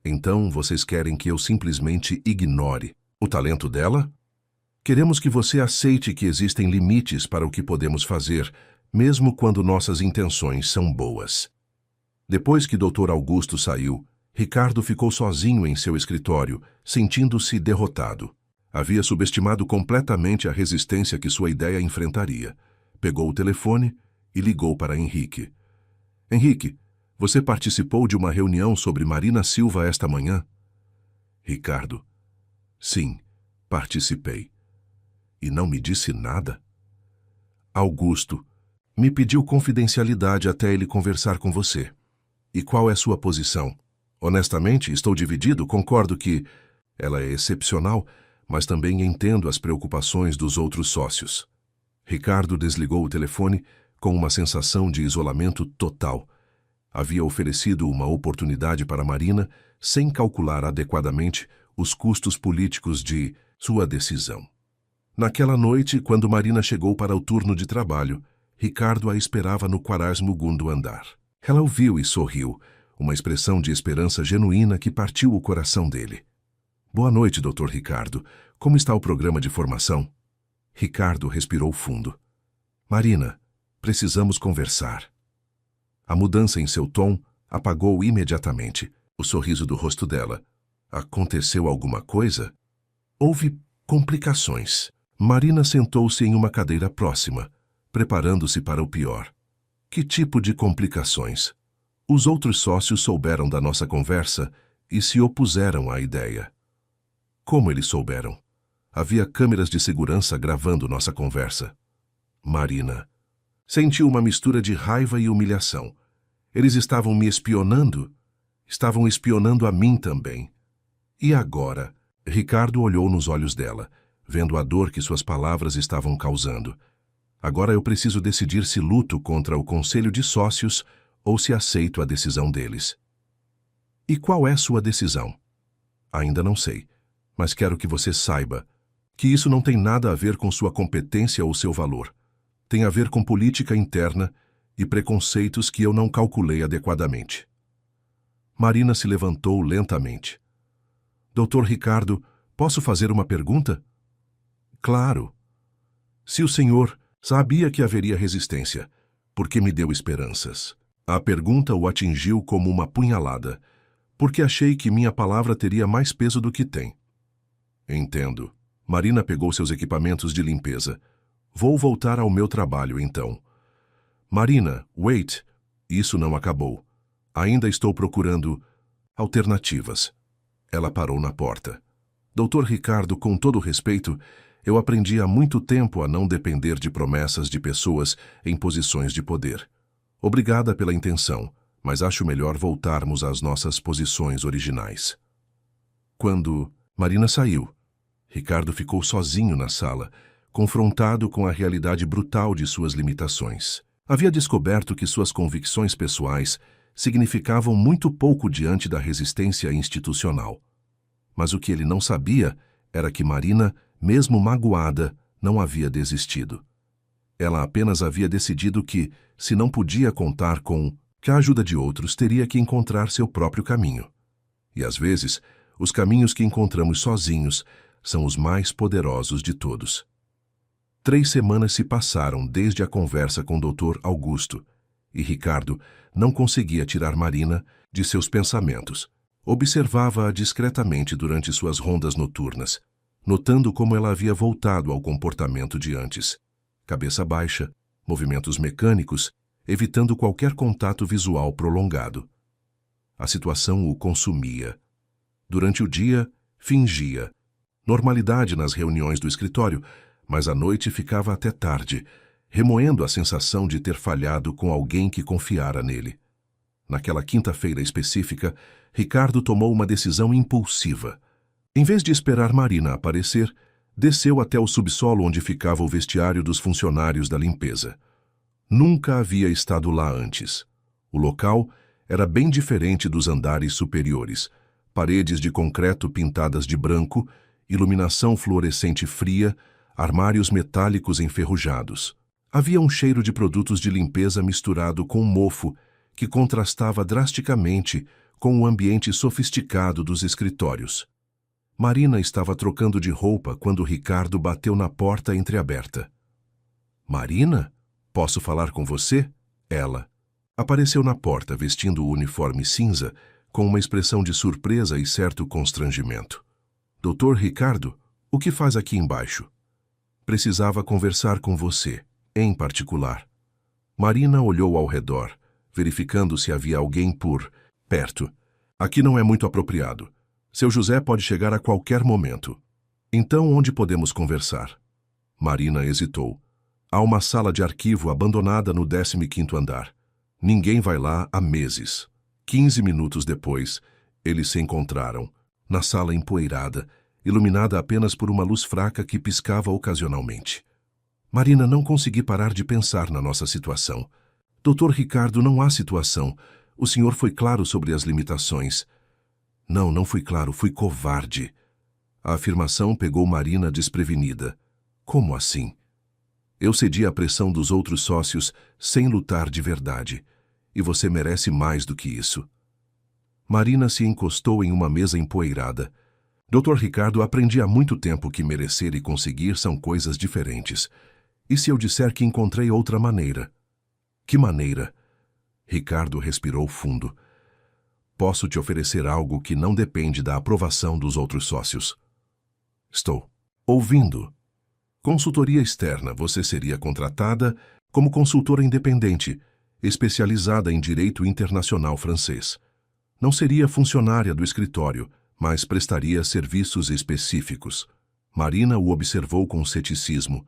Então, vocês querem que eu simplesmente ignore o talento dela? Queremos que você aceite que existem limites para o que podemos fazer, mesmo quando nossas intenções são boas. Depois que Dr. Augusto saiu, Ricardo ficou sozinho em seu escritório, sentindo-se derrotado. Havia subestimado completamente a resistência que sua ideia enfrentaria. Pegou o telefone e ligou para Henrique. Henrique, você participou de uma reunião sobre Marina Silva esta manhã? Ricardo. Sim, participei. E não me disse nada? Augusto. Me pediu confidencialidade até ele conversar com você. E qual é sua posição? Honestamente, estou dividido, concordo que ela é excepcional, mas também entendo as preocupações dos outros sócios. Ricardo desligou o telefone com uma sensação de isolamento total. Havia oferecido uma oportunidade para Marina sem calcular adequadamente os custos políticos de sua decisão. Naquela noite, quando Marina chegou para o turno de trabalho, Ricardo a esperava no 42º andar. Ela o viu e sorriu, uma expressão de esperança genuína que partiu o coração dele. Boa noite, Dr. Ricardo. Como está o programa de formação? Ricardo respirou fundo. Marina, precisamos conversar. A mudança em seu tom apagou imediatamente o sorriso do rosto dela. Aconteceu alguma coisa? Houve complicações. Marina sentou-se em uma cadeira próxima, preparando-se para o pior. Que tipo de complicações? Os outros sócios souberam da nossa conversa e se opuseram à ideia. Como eles souberam? Havia câmeras de segurança gravando nossa conversa. Marina. Sentiu uma mistura de raiva e humilhação. Eles estavam me espionando? Estavam espionando a mim também. E agora? Ricardo olhou nos olhos dela, vendo a dor que suas palavras estavam causando. Agora eu preciso decidir se luto contra o Conselho de Sócios ou se aceito a decisão deles. E qual é sua decisão? Ainda não sei, mas quero que você saiba que isso não tem nada a ver com sua competência ou seu valor. Tem a ver com política interna e preconceitos que eu não calculei adequadamente. Marina se levantou lentamente. Dr. Ricardo, posso fazer uma pergunta? Claro. Se o senhor sabia que haveria resistência, por que me deu esperanças? A pergunta o atingiu como uma punhalada, porque achei que minha palavra teria mais peso do que tem. Entendo. Marina pegou seus equipamentos de limpeza. Vou voltar ao meu trabalho, então. Marina, wait. Isso não acabou. Ainda estou procurando alternativas. Ela parou na porta. Dr. Ricardo, com todo respeito, eu aprendi há muito tempo a não depender de promessas de pessoas em posições de poder. Obrigada pela intenção, mas acho melhor voltarmos às nossas posições originais. Quando Marina saiu, Ricardo ficou sozinho na sala, confrontado com a realidade brutal de suas limitações. Havia descoberto que suas convicções pessoais significavam muito pouco diante da resistência institucional. Mas o que ele não sabia era que Marina, mesmo magoada, não havia desistido. Ela apenas havia decidido que, se não podia contar com a ajuda de outros, teria que encontrar seu próprio caminho. E às vezes, os caminhos que encontramos sozinhos são os mais poderosos de todos. 3 semanas se passaram desde a conversa com o Dr. Augusto, e Ricardo não conseguia tirar Marina de seus pensamentos. Observava-a discretamente durante suas rondas noturnas, notando como ela havia voltado ao comportamento de antes. Cabeça baixa, movimentos mecânicos, evitando qualquer contato visual prolongado. A situação o consumia. Durante o dia, fingia normalidade nas reuniões do escritório, mas à noite ficava até tarde, remoendo a sensação de ter falhado com alguém que confiara nele. Naquela quinta-feira específica, Ricardo tomou uma decisão impulsiva. Em vez de esperar Marina aparecer, desceu até o subsolo onde ficava o vestiário dos funcionários da limpeza. Nunca havia estado lá antes. O local era bem diferente dos andares superiores. Paredes de concreto pintadas de branco, iluminação fluorescente fria, armários metálicos enferrujados. Havia um cheiro de produtos de limpeza misturado com mofo que contrastava drasticamente com o ambiente sofisticado dos escritórios. Marina estava trocando de roupa quando Ricardo bateu na porta entreaberta. Marina? Posso falar com você? Ela apareceu na porta vestindo o uniforme cinza com uma expressão de surpresa e certo constrangimento. Dr. Ricardo, o que faz aqui embaixo? Precisava conversar com você, em particular. Marina olhou ao redor, verificando se havia alguém por perto. Aqui não é muito apropriado. Seu José pode chegar a qualquer momento. Então, onde podemos conversar? Marina hesitou. Há uma sala de arquivo abandonada no 15º andar. Ninguém vai lá há meses. 15 minutos depois, eles se encontraram, na sala empoeirada, iluminada apenas por uma luz fraca que piscava ocasionalmente. Marina, não consegui parar de pensar na nossa situação. Dr. Ricardo, não há situação. O senhor foi claro sobre as limitações. Não fui claro, fui covarde. A afirmação pegou Marina desprevenida. Como assim? Eu cedi à pressão dos outros sócios sem lutar de verdade. E você merece mais do que isso. Marina se encostou em uma mesa empoeirada. Dr. Ricardo, aprendi há muito tempo que merecer e conseguir são coisas diferentes. E se eu disser que encontrei outra maneira? Que maneira? Ricardo respirou fundo. Posso te oferecer algo que não depende da aprovação dos outros sócios. Estou ouvindo. Consultoria externa. Você seria contratada como consultora independente, especializada em direito internacional francês. Não seria funcionária do escritório, mas prestaria serviços específicos. Marina o observou com ceticismo.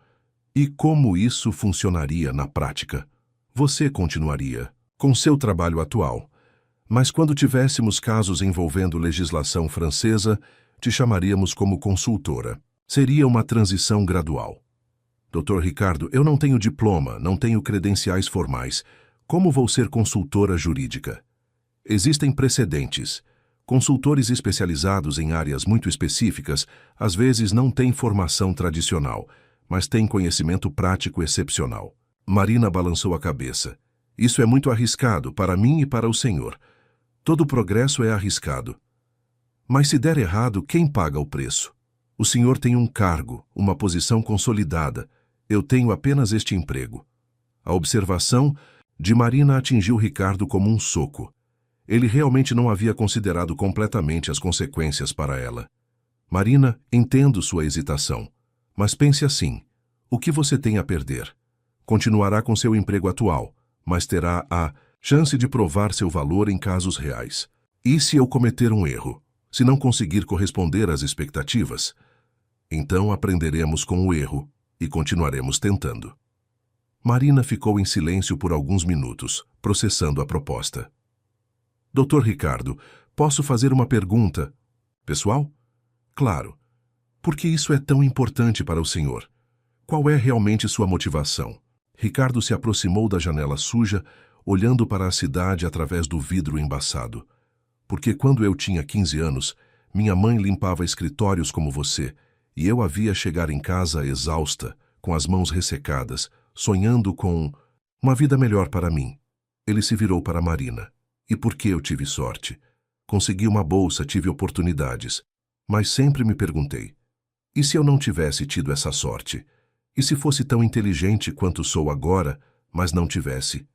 E como isso funcionaria na prática? Você continuaria com seu trabalho atual, mas quando tivéssemos casos envolvendo legislação francesa, te chamaríamos como consultora. Seria uma transição gradual. Dr. Ricardo, eu não tenho diploma, não tenho credenciais formais. Como vou ser consultora jurídica? Existem precedentes. Consultores especializados em áreas muito específicas às vezes não têm formação tradicional, mas têm conhecimento prático excepcional. Marina balançou a cabeça. Isso é muito arriscado para mim e para o senhor. Todo progresso é arriscado. Mas se der errado, quem paga o preço? O senhor tem um cargo, uma posição consolidada. Eu tenho apenas este emprego. A observação de Marina atingiu Ricardo como um soco. Ele realmente não havia considerado completamente as consequências para ela. Marina, entendo sua hesitação. Mas pense assim, o que você tem a perder? Continuará com seu emprego atual, mas terá a chance de provar seu valor em casos reais. E se eu cometer um erro? Se não conseguir corresponder às expectativas? Então aprenderemos com o erro e continuaremos tentando. Marina ficou em silêncio por alguns minutos, processando a proposta. Dr. Ricardo, posso fazer uma pergunta? Pessoal? Claro. Por que isso é tão importante para o senhor? Qual é realmente sua motivação? Ricardo se aproximou da janela suja, olhando para a cidade através do vidro embaçado. Porque quando eu tinha 15 anos, minha mãe limpava escritórios como você, e eu a via chegar em casa exausta, com as mãos ressecadas, sonhando com uma vida melhor para mim. Ele se virou para Marina. E por que eu tive sorte? Consegui uma bolsa, tive oportunidades. Mas sempre me perguntei, e se eu não tivesse tido essa sorte? E se fosse tão inteligente quanto sou agora, mas não tivesse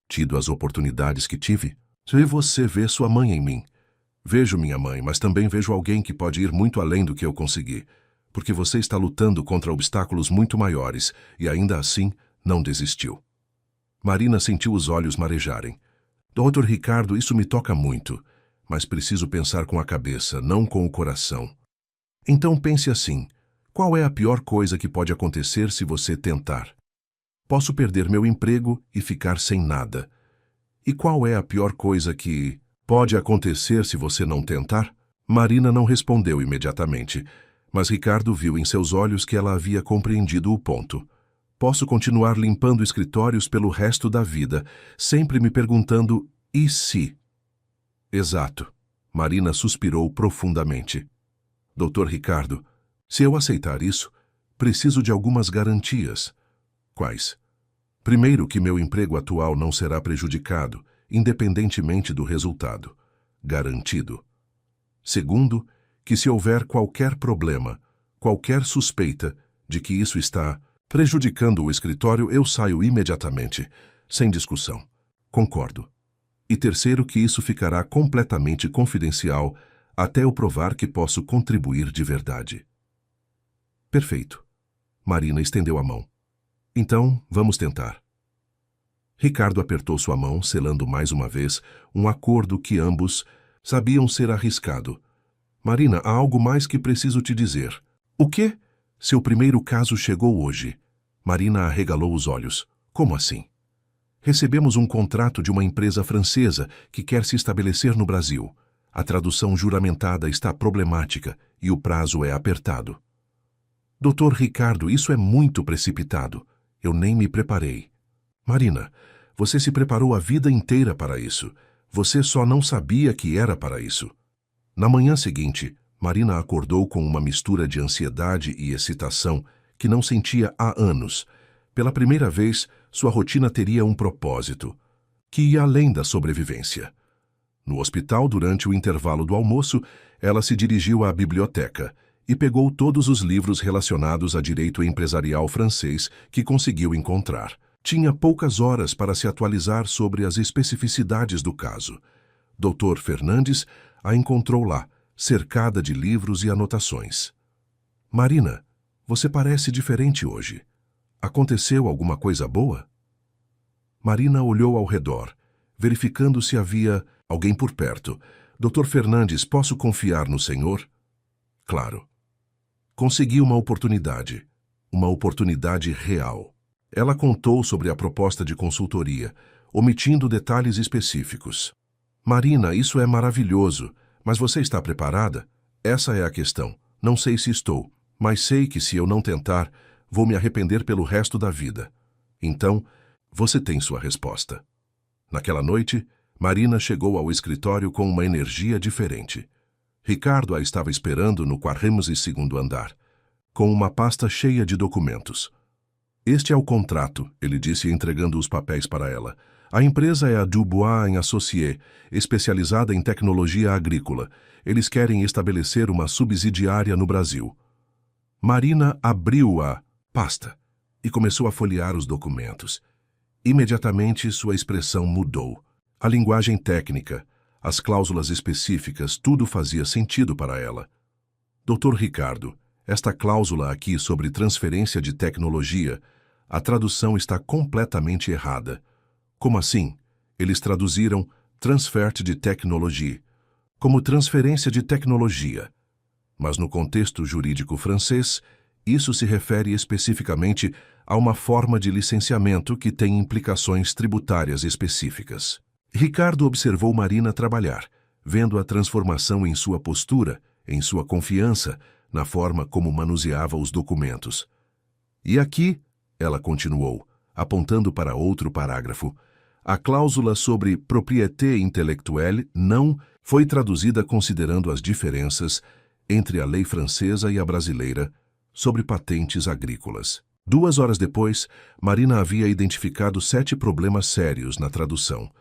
tido as oportunidades que tive? Se você vê sua mãe em mim. Vejo minha mãe, mas também vejo alguém que pode ir muito além do que eu consegui, porque você está lutando contra obstáculos muito maiores e ainda assim não desistiu. Marina sentiu os olhos marejarem. Dr. Ricardo, isso me toca muito, mas preciso pensar com a cabeça, não com o coração. Então pense assim, qual é a pior coisa que pode acontecer se você tentar? Posso perder meu emprego e ficar sem nada. E qual é a pior coisa que pode acontecer se você não tentar? Marina não respondeu imediatamente, mas Ricardo viu em seus olhos que ela havia compreendido o ponto. Posso continuar limpando escritórios pelo resto da vida, sempre me perguntando, e se? Exato. Marina suspirou profundamente. Dr. Ricardo, se eu aceitar isso, preciso de algumas garantias. Quais? Primeiro, que meu emprego atual não será prejudicado, independentemente do resultado. Garantido. Segundo, que se houver qualquer problema, qualquer suspeita de que isso está prejudicando o escritório, eu saio imediatamente, sem discussão. Concordo. E terceiro, que isso ficará completamente confidencial até eu provar que posso contribuir de verdade. Perfeito. Marina estendeu a mão. Então, vamos tentar. Ricardo apertou sua mão, selando mais uma vez um acordo que ambos sabiam ser arriscado. Marina, há algo mais que preciso te dizer. O quê? Seu primeiro caso chegou hoje. Marina arregalou os olhos. Como assim? Recebemos um contrato de uma empresa francesa que quer se estabelecer no Brasil. A tradução juramentada está problemática e o prazo é apertado. Dr. Ricardo, isso é muito precipitado. Eu nem me preparei. Marina, você se preparou a vida inteira para isso. Você só não sabia que era para isso. Na manhã seguinte, Marina acordou com uma mistura de ansiedade e excitação que não sentia há anos. Pela primeira vez, sua rotina teria um propósito, que ia além da sobrevivência. No hospital, durante o intervalo do almoço, ela se dirigiu à biblioteca e pegou todos os livros relacionados a direito empresarial francês que conseguiu encontrar. Tinha poucas horas para se atualizar sobre as especificidades do caso. Dr. Fernandes a encontrou lá, cercada de livros e anotações. Marina, você parece diferente hoje. Aconteceu alguma coisa boa? Marina olhou ao redor, verificando se havia alguém por perto. Dr. Fernandes, posso confiar no senhor? Claro. Consegui uma oportunidade real. Ela contou sobre a proposta de consultoria, omitindo detalhes específicos. Marina, isso é maravilhoso, mas você está preparada? Essa é a questão. Não sei se estou, mas sei que se eu não tentar, vou me arrepender pelo resto da vida. Então, você tem sua resposta. Naquela noite, Marina chegou ao escritório com uma energia diferente. Ricardo a estava esperando no 42º andar, com uma pasta cheia de documentos. Este é o contrato, ele disse entregando os papéis para ela. A empresa é a Dubois Associés, especializada em tecnologia agrícola. Eles querem estabelecer uma subsidiária no Brasil. Marina abriu a pasta e começou a folhear os documentos. Imediatamente sua expressão mudou. A linguagem técnica, as cláusulas específicas, tudo fazia sentido para ela. Dr. Ricardo, esta cláusula aqui sobre transferência de tecnologia, a tradução está completamente errada. Como assim? Eles traduziram transfer de tecnologia como transferência de tecnologia. Mas no contexto jurídico francês, isso se refere especificamente a uma forma de licenciamento que tem implicações tributárias específicas. Ricardo observou Marina trabalhar, vendo a transformação em sua postura, em sua confiança, na forma como manuseava os documentos. E aqui, ela continuou, apontando para outro parágrafo, a cláusula sobre propriété intelectuelle não foi traduzida considerando as diferenças entre a lei francesa e a brasileira sobre patentes agrícolas. 2 horas depois, Marina havia identificado 7 problemas sérios na tradução,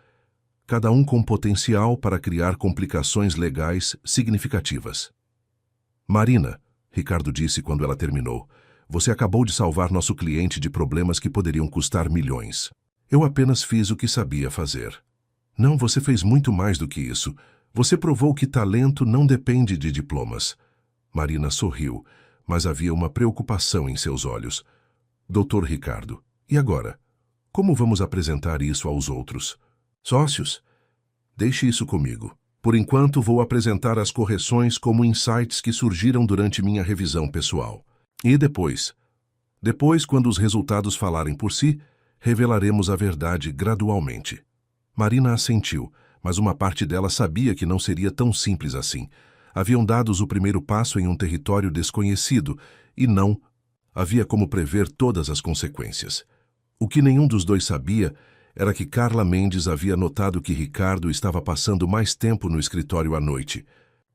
cada um com potencial para criar complicações legais significativas. Marina, Ricardo disse quando ela terminou, você acabou de salvar nosso cliente de problemas que poderiam custar milhões. Eu apenas fiz o que sabia fazer. Não, você fez muito mais do que isso. Você provou que talento não depende de diplomas. Marina sorriu, mas havia uma preocupação em seus olhos. Dr. Ricardo, e agora? Como vamos apresentar isso aos outros? Sócios? Deixe isso comigo. Por enquanto, vou apresentar as correções como insights que surgiram durante minha revisão pessoal. E depois, quando os resultados falarem por si, revelaremos a verdade gradualmente. Marina assentiu, mas uma parte dela sabia que não seria tão simples assim. Haviam dado o primeiro passo em um território desconhecido e não havia como prever todas as consequências. O que nenhum dos dois sabia era que Carla Mendes havia notado que Ricardo estava passando mais tempo no escritório à noite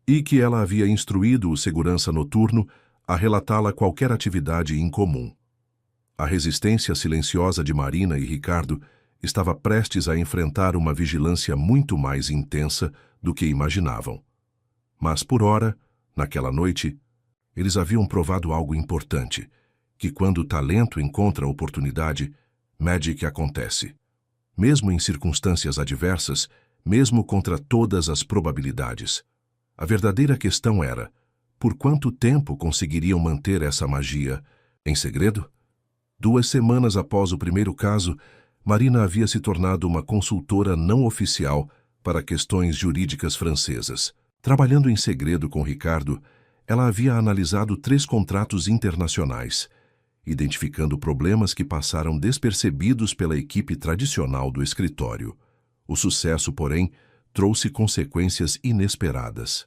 e que ela havia instruído o segurança noturno a relatá-la qualquer atividade incomum. A resistência silenciosa de Marina e Ricardo estava prestes a enfrentar uma vigilância muito mais intensa do que imaginavam. Mas, por ora, naquela noite, eles haviam provado algo importante, que quando o talento encontra oportunidade, magic acontece. Mesmo em circunstâncias adversas, mesmo contra todas as probabilidades. A verdadeira questão era, por quanto tempo conseguiriam manter essa magia em segredo? 2 semanas após o primeiro caso, Marina havia se tornado uma consultora não oficial para questões jurídicas francesas. Trabalhando em segredo com Ricardo, ela havia analisado 3 contratos internacionais, identificando problemas que passaram despercebidos pela equipe tradicional do escritório. O sucesso, porém, trouxe consequências inesperadas.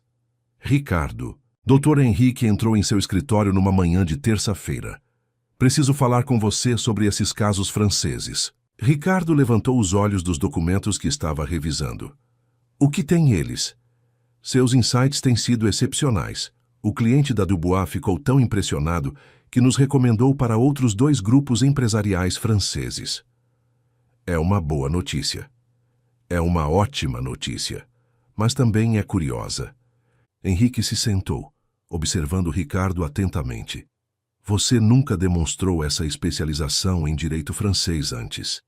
Ricardo. Dr. Henrique entrou em seu escritório numa manhã de terça-feira. Preciso falar com você sobre esses casos franceses. Ricardo levantou os olhos dos documentos que estava revisando. O que tem eles? Seus insights têm sido excepcionais. O cliente da Dubois ficou tão impressionado que nos recomendou para outros 2 grupos empresariais franceses. É uma boa notícia. É uma ótima notícia, mas também é curiosa. Henrique se sentou, observando Ricardo atentamente. Você nunca demonstrou essa especialização em direito francês antes.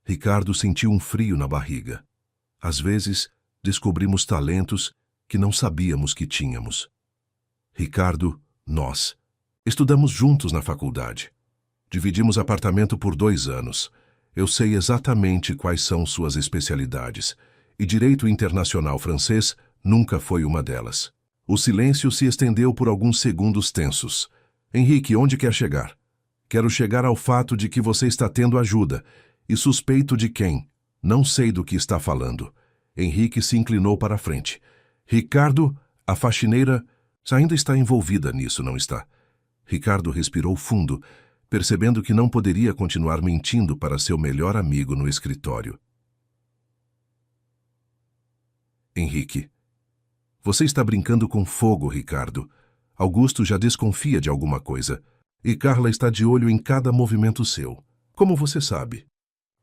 Ricardo sentiu um frio na barriga. Às vezes, descobrimos talentos que não sabíamos que tínhamos. Ricardo, nós estudamos juntos na faculdade. Dividimos apartamento por 2 anos. Eu sei exatamente quais são suas especialidades, e direito internacional francês nunca foi uma delas. O silêncio se estendeu por alguns segundos tensos. Henrique, onde quer chegar? Quero chegar ao fato de que você está tendo ajuda, e suspeito de quem. Não sei do que está falando. Henrique se inclinou para a frente. Ricardo, a faxineira, ainda está envolvida nisso, não está? Ricardo respirou fundo, percebendo que não poderia continuar mentindo para seu melhor amigo no escritório. Henrique. Você está brincando com fogo, Ricardo. Augusto já desconfia de alguma coisa. E Carla está de olho em cada movimento seu. Como você sabe?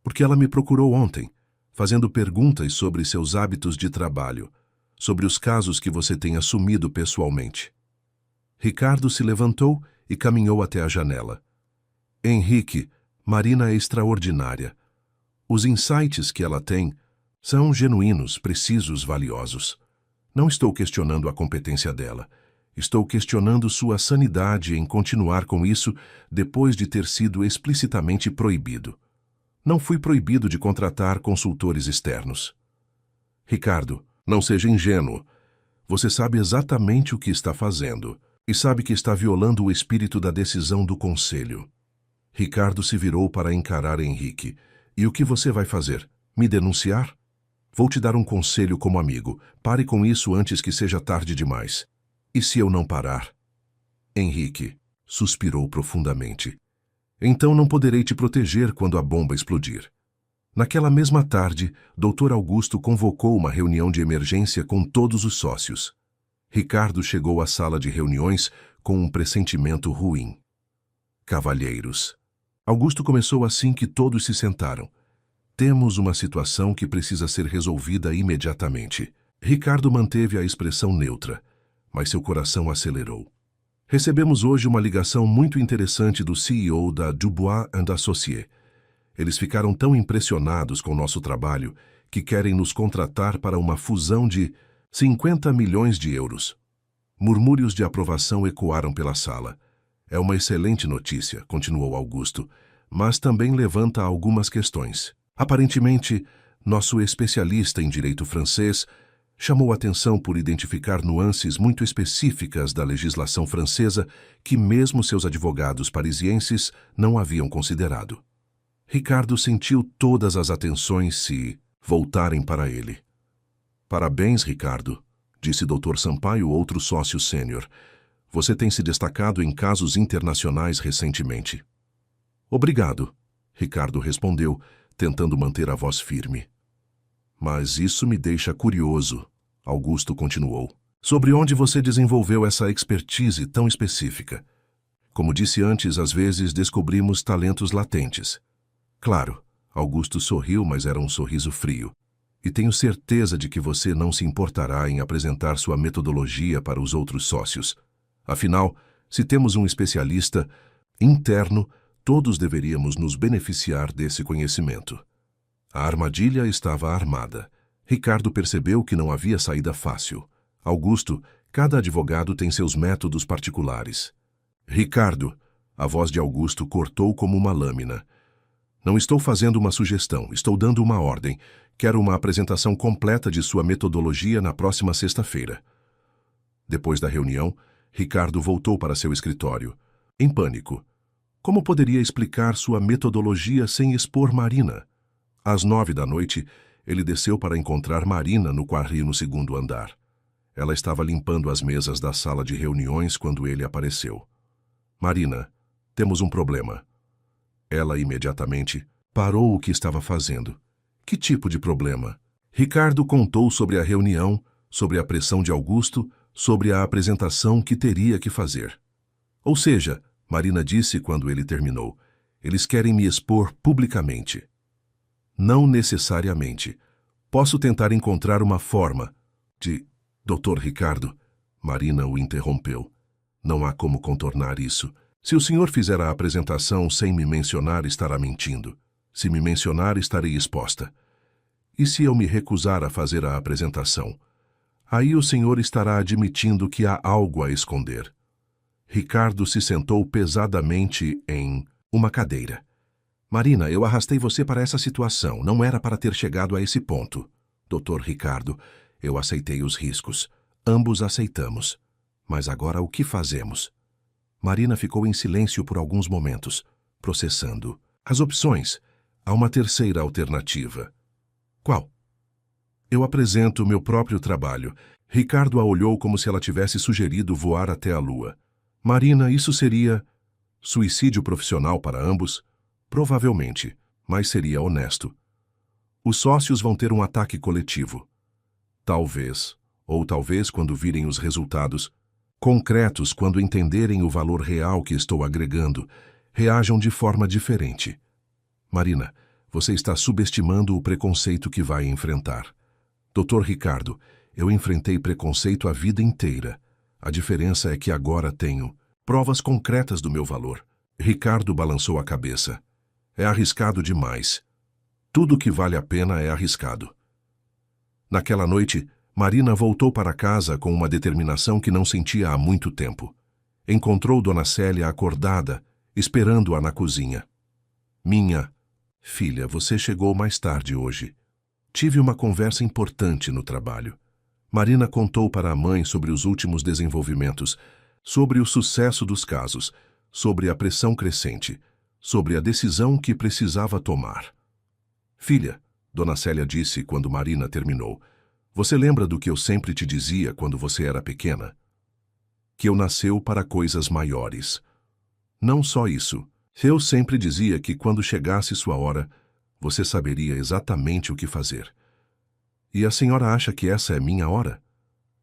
Porque ela me procurou ontem, fazendo perguntas sobre seus hábitos de trabalho, sobre os casos que você tem assumido pessoalmente. Ricardo se levantou e caminhou até a janela. Henrique, Marina é extraordinária. Os insights que ela tem são genuínos, precisos, valiosos. Não estou questionando a competência dela. Estou questionando sua sanidade em continuar com isso depois de ter sido explicitamente proibido. Não fui proibido de contratar consultores externos. Ricardo, não seja ingênuo. Você sabe exatamente o que está fazendo e sabe que está violando o espírito da decisão do conselho. Ricardo se virou para encarar Henrique. E o que você vai fazer? Me denunciar? Vou te dar um conselho como amigo. Pare com isso antes que seja tarde demais. E se eu não parar? Henrique suspirou profundamente. Então não poderei te proteger quando a bomba explodir. Naquela mesma tarde, Dr. Augusto convocou uma reunião de emergência com todos os sócios. Ricardo chegou à sala de reuniões com um pressentimento ruim. Cavalheiros. Augusto começou assim que todos se sentaram. Temos uma situação que precisa ser resolvida imediatamente. Ricardo manteve a expressão neutra, mas seu coração acelerou. Recebemos hoje uma ligação muito interessante do CEO da Dubois & Associés. Eles ficaram tão impressionados com nosso trabalho que querem nos contratar para uma fusão de 50 milhões de euros. Murmúrios de aprovação ecoaram pela sala. É uma excelente notícia, continuou Augusto, mas também levanta algumas questões. Aparentemente, nosso especialista em direito francês chamou atenção por identificar nuances muito específicas da legislação francesa que mesmo seus advogados parisienses não haviam considerado. Ricardo sentiu todas as atenções se voltarem para ele. Parabéns, Ricardo, disse Dr. Sampaio, outro sócio sênior. Você tem se destacado em casos internacionais recentemente. Obrigado, Ricardo respondeu, tentando manter a voz firme. Mas isso me deixa curioso, Augusto continuou. Sobre onde você desenvolveu essa expertise tão específica? Como disse antes, às vezes descobrimos talentos latentes. Claro, Augusto sorriu, mas era um sorriso frio. E tenho certeza de que você não se importará em apresentar sua metodologia para os outros sócios. Afinal, se temos um especialista interno, todos deveríamos nos beneficiar desse conhecimento. A armadilha estava armada. Ricardo percebeu que não havia saída fácil. Augusto, cada advogado tem seus métodos particulares. Ricardo, a voz de Augusto cortou como uma lâmina. Não estou fazendo uma sugestão, estou dando uma ordem. Quero uma apresentação completa de sua metodologia na próxima sexta-feira. Depois da reunião, Ricardo voltou para seu escritório, em pânico. Como poderia explicar sua metodologia sem expor Marina? Às 9 da noite, ele desceu para encontrar Marina no quarto no segundo andar. Ela estava limpando as mesas da sala de reuniões quando ele apareceu. Marina, temos um problema. Ela imediatamente parou o que estava fazendo. Que tipo de problema? Ricardo contou sobre a reunião, sobre a pressão de Augusto, sobre a apresentação que teria que fazer. Ou seja, Marina disse quando ele terminou, eles querem me expor publicamente. Não necessariamente. Posso tentar encontrar uma forma de... Dr. Ricardo, Marina o interrompeu. Não há como contornar isso. Se o senhor fizer a apresentação sem me mencionar, estará mentindo. Se me mencionar, estarei exposta. E se eu me recusar a fazer a apresentação? Aí o senhor estará admitindo que há algo a esconder. Ricardo se sentou pesadamente em uma cadeira. Marina, eu arrastei você para essa situação. Não era para ter chegado a esse ponto. Dr. Ricardo, eu aceitei os riscos. Ambos aceitamos. Mas agora o que fazemos? Marina ficou em silêncio por alguns momentos, processando. As opções. Há uma terceira alternativa. Qual? Eu apresento meu próprio trabalho. Ricardo a olhou como se ela tivesse sugerido voar até a lua. Marina, isso seria suicídio profissional para ambos? Provavelmente, mas seria honesto. Os sócios vão ter um ataque coletivo. Talvez, ou talvez quando virem os resultados concretos, quando entenderem o valor real que estou agregando, reajam de forma diferente. Marina, você está subestimando o preconceito que vai enfrentar. Dr. Ricardo, eu enfrentei preconceito a vida inteira. A diferença é que agora tenho provas concretas do meu valor. Ricardo balançou a cabeça. É arriscado demais. Tudo que vale a pena é arriscado. Naquela noite, Marina voltou para casa com uma determinação que não sentia há muito tempo. Encontrou Dona Célia acordada, esperando-a na cozinha. Minha filha, você chegou mais tarde hoje. Tive uma conversa importante no trabalho. Marina contou para a mãe sobre os últimos desenvolvimentos, sobre o sucesso dos casos, sobre a pressão crescente, sobre a decisão que precisava tomar. Filha, Dona Célia disse quando Marina terminou, você lembra do que eu sempre te dizia quando você era pequena? Que eu nasceu para coisas maiores. Não só isso. Eu sempre dizia que quando chegasse sua hora, você saberia exatamente o que fazer. E a senhora acha que essa é minha hora?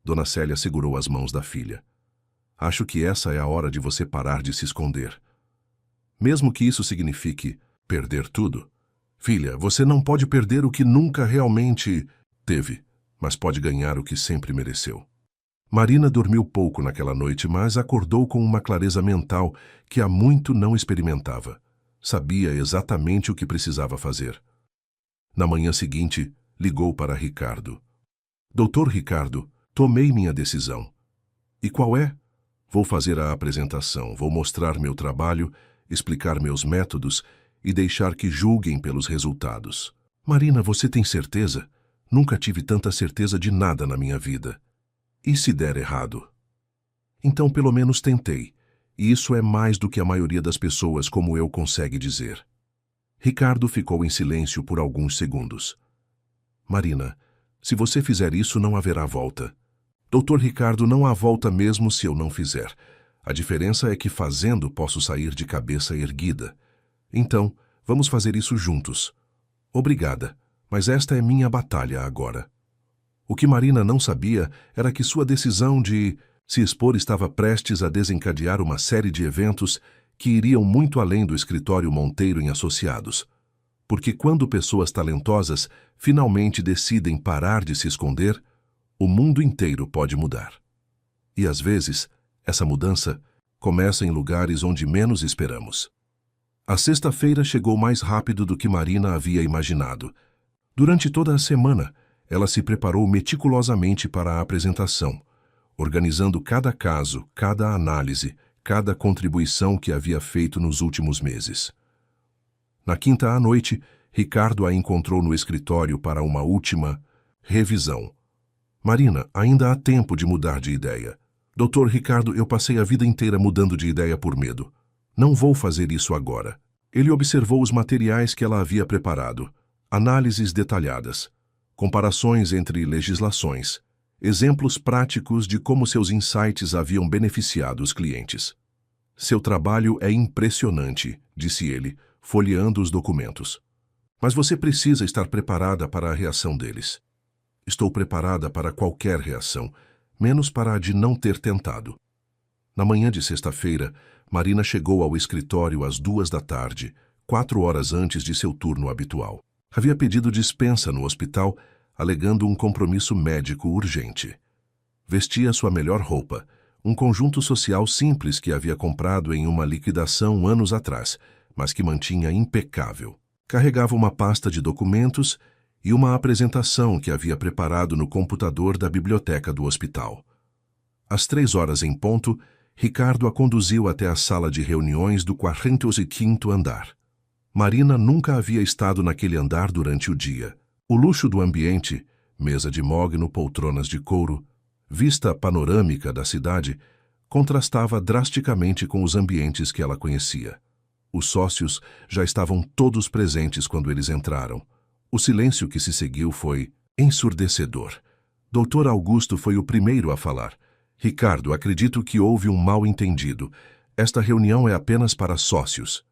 Dona Célia segurou as mãos da filha. Acho que essa é a hora de você parar de se esconder. Mesmo que isso signifique perder tudo. Filha, você não pode perder o que nunca realmente teve, mas pode ganhar o que sempre mereceu. Marina dormiu pouco naquela noite, mas acordou com uma clareza mental que há muito não experimentava. Sabia exatamente o que precisava fazer. Na manhã seguinte, ligou para Ricardo. Doutor Ricardo, tomei minha decisão. E qual é? Vou fazer a apresentação, vou mostrar meu trabalho, explicar meus métodos e deixar que julguem pelos resultados. Marina, você tem certeza? Nunca tive tanta certeza de nada na minha vida. E se der errado? Então, pelo menos tentei. E isso é mais do que a maioria das pessoas como eu consegue dizer. Ricardo ficou em silêncio por alguns segundos. Marina, se você fizer isso, não haverá volta. Doutor Ricardo, não há volta mesmo se eu não fizer. A diferença é que fazendo posso sair de cabeça erguida. Então, vamos fazer isso juntos. Obrigada, mas esta é minha batalha agora. O que Marina não sabia era que sua decisão de se expor estava prestes a desencadear uma série de eventos que iriam muito além do escritório Monteiro em Associados. Porque quando pessoas talentosas finalmente decidem parar de se esconder, o mundo inteiro pode mudar. E às vezes, essa mudança começa em lugares onde menos esperamos. A sexta-feira chegou mais rápido do que Marina havia imaginado. Durante toda a semana, ela se preparou meticulosamente para a apresentação, organizando cada caso, cada análise, cada contribuição que havia feito nos últimos meses. Na quinta à noite, Ricardo a encontrou no escritório para uma última revisão. Marina, ainda há tempo de mudar de ideia. Doutor Ricardo, eu passei a vida inteira mudando de ideia por medo. Não vou fazer isso agora. Ele observou os materiais que ela havia preparado, análises detalhadas, comparações entre legislações, exemplos práticos de como seus insights haviam beneficiado os clientes. Seu trabalho é impressionante, disse ele, folheando os documentos. Mas você precisa estar preparada para a reação deles. Estou preparada para qualquer reação, menos para a de não ter tentado. Na manhã de sexta-feira, Marina chegou ao escritório às 14h, 4 horas antes de seu turno habitual. Havia pedido dispensa no hospital, alegando um compromisso médico urgente. Vestia sua melhor roupa, um conjunto social simples que havia comprado em uma liquidação anos atrás, mas que mantinha impecável. Carregava uma pasta de documentos e uma apresentação que havia preparado no computador da biblioteca do hospital. Às 3 horas em ponto, Ricardo a conduziu até a sala de reuniões do 45º andar. Marina nunca havia estado naquele andar durante o dia. O luxo do ambiente, mesa de mogno, poltronas de couro, vista panorâmica da cidade, contrastava drasticamente com os ambientes que ela conhecia. Os sócios já estavam todos presentes quando eles entraram. O silêncio que se seguiu foi ensurdecedor. Dr. Augusto foi o primeiro a falar. Ricardo, acredito que houve um mal-entendido. Esta reunião é apenas para sócios.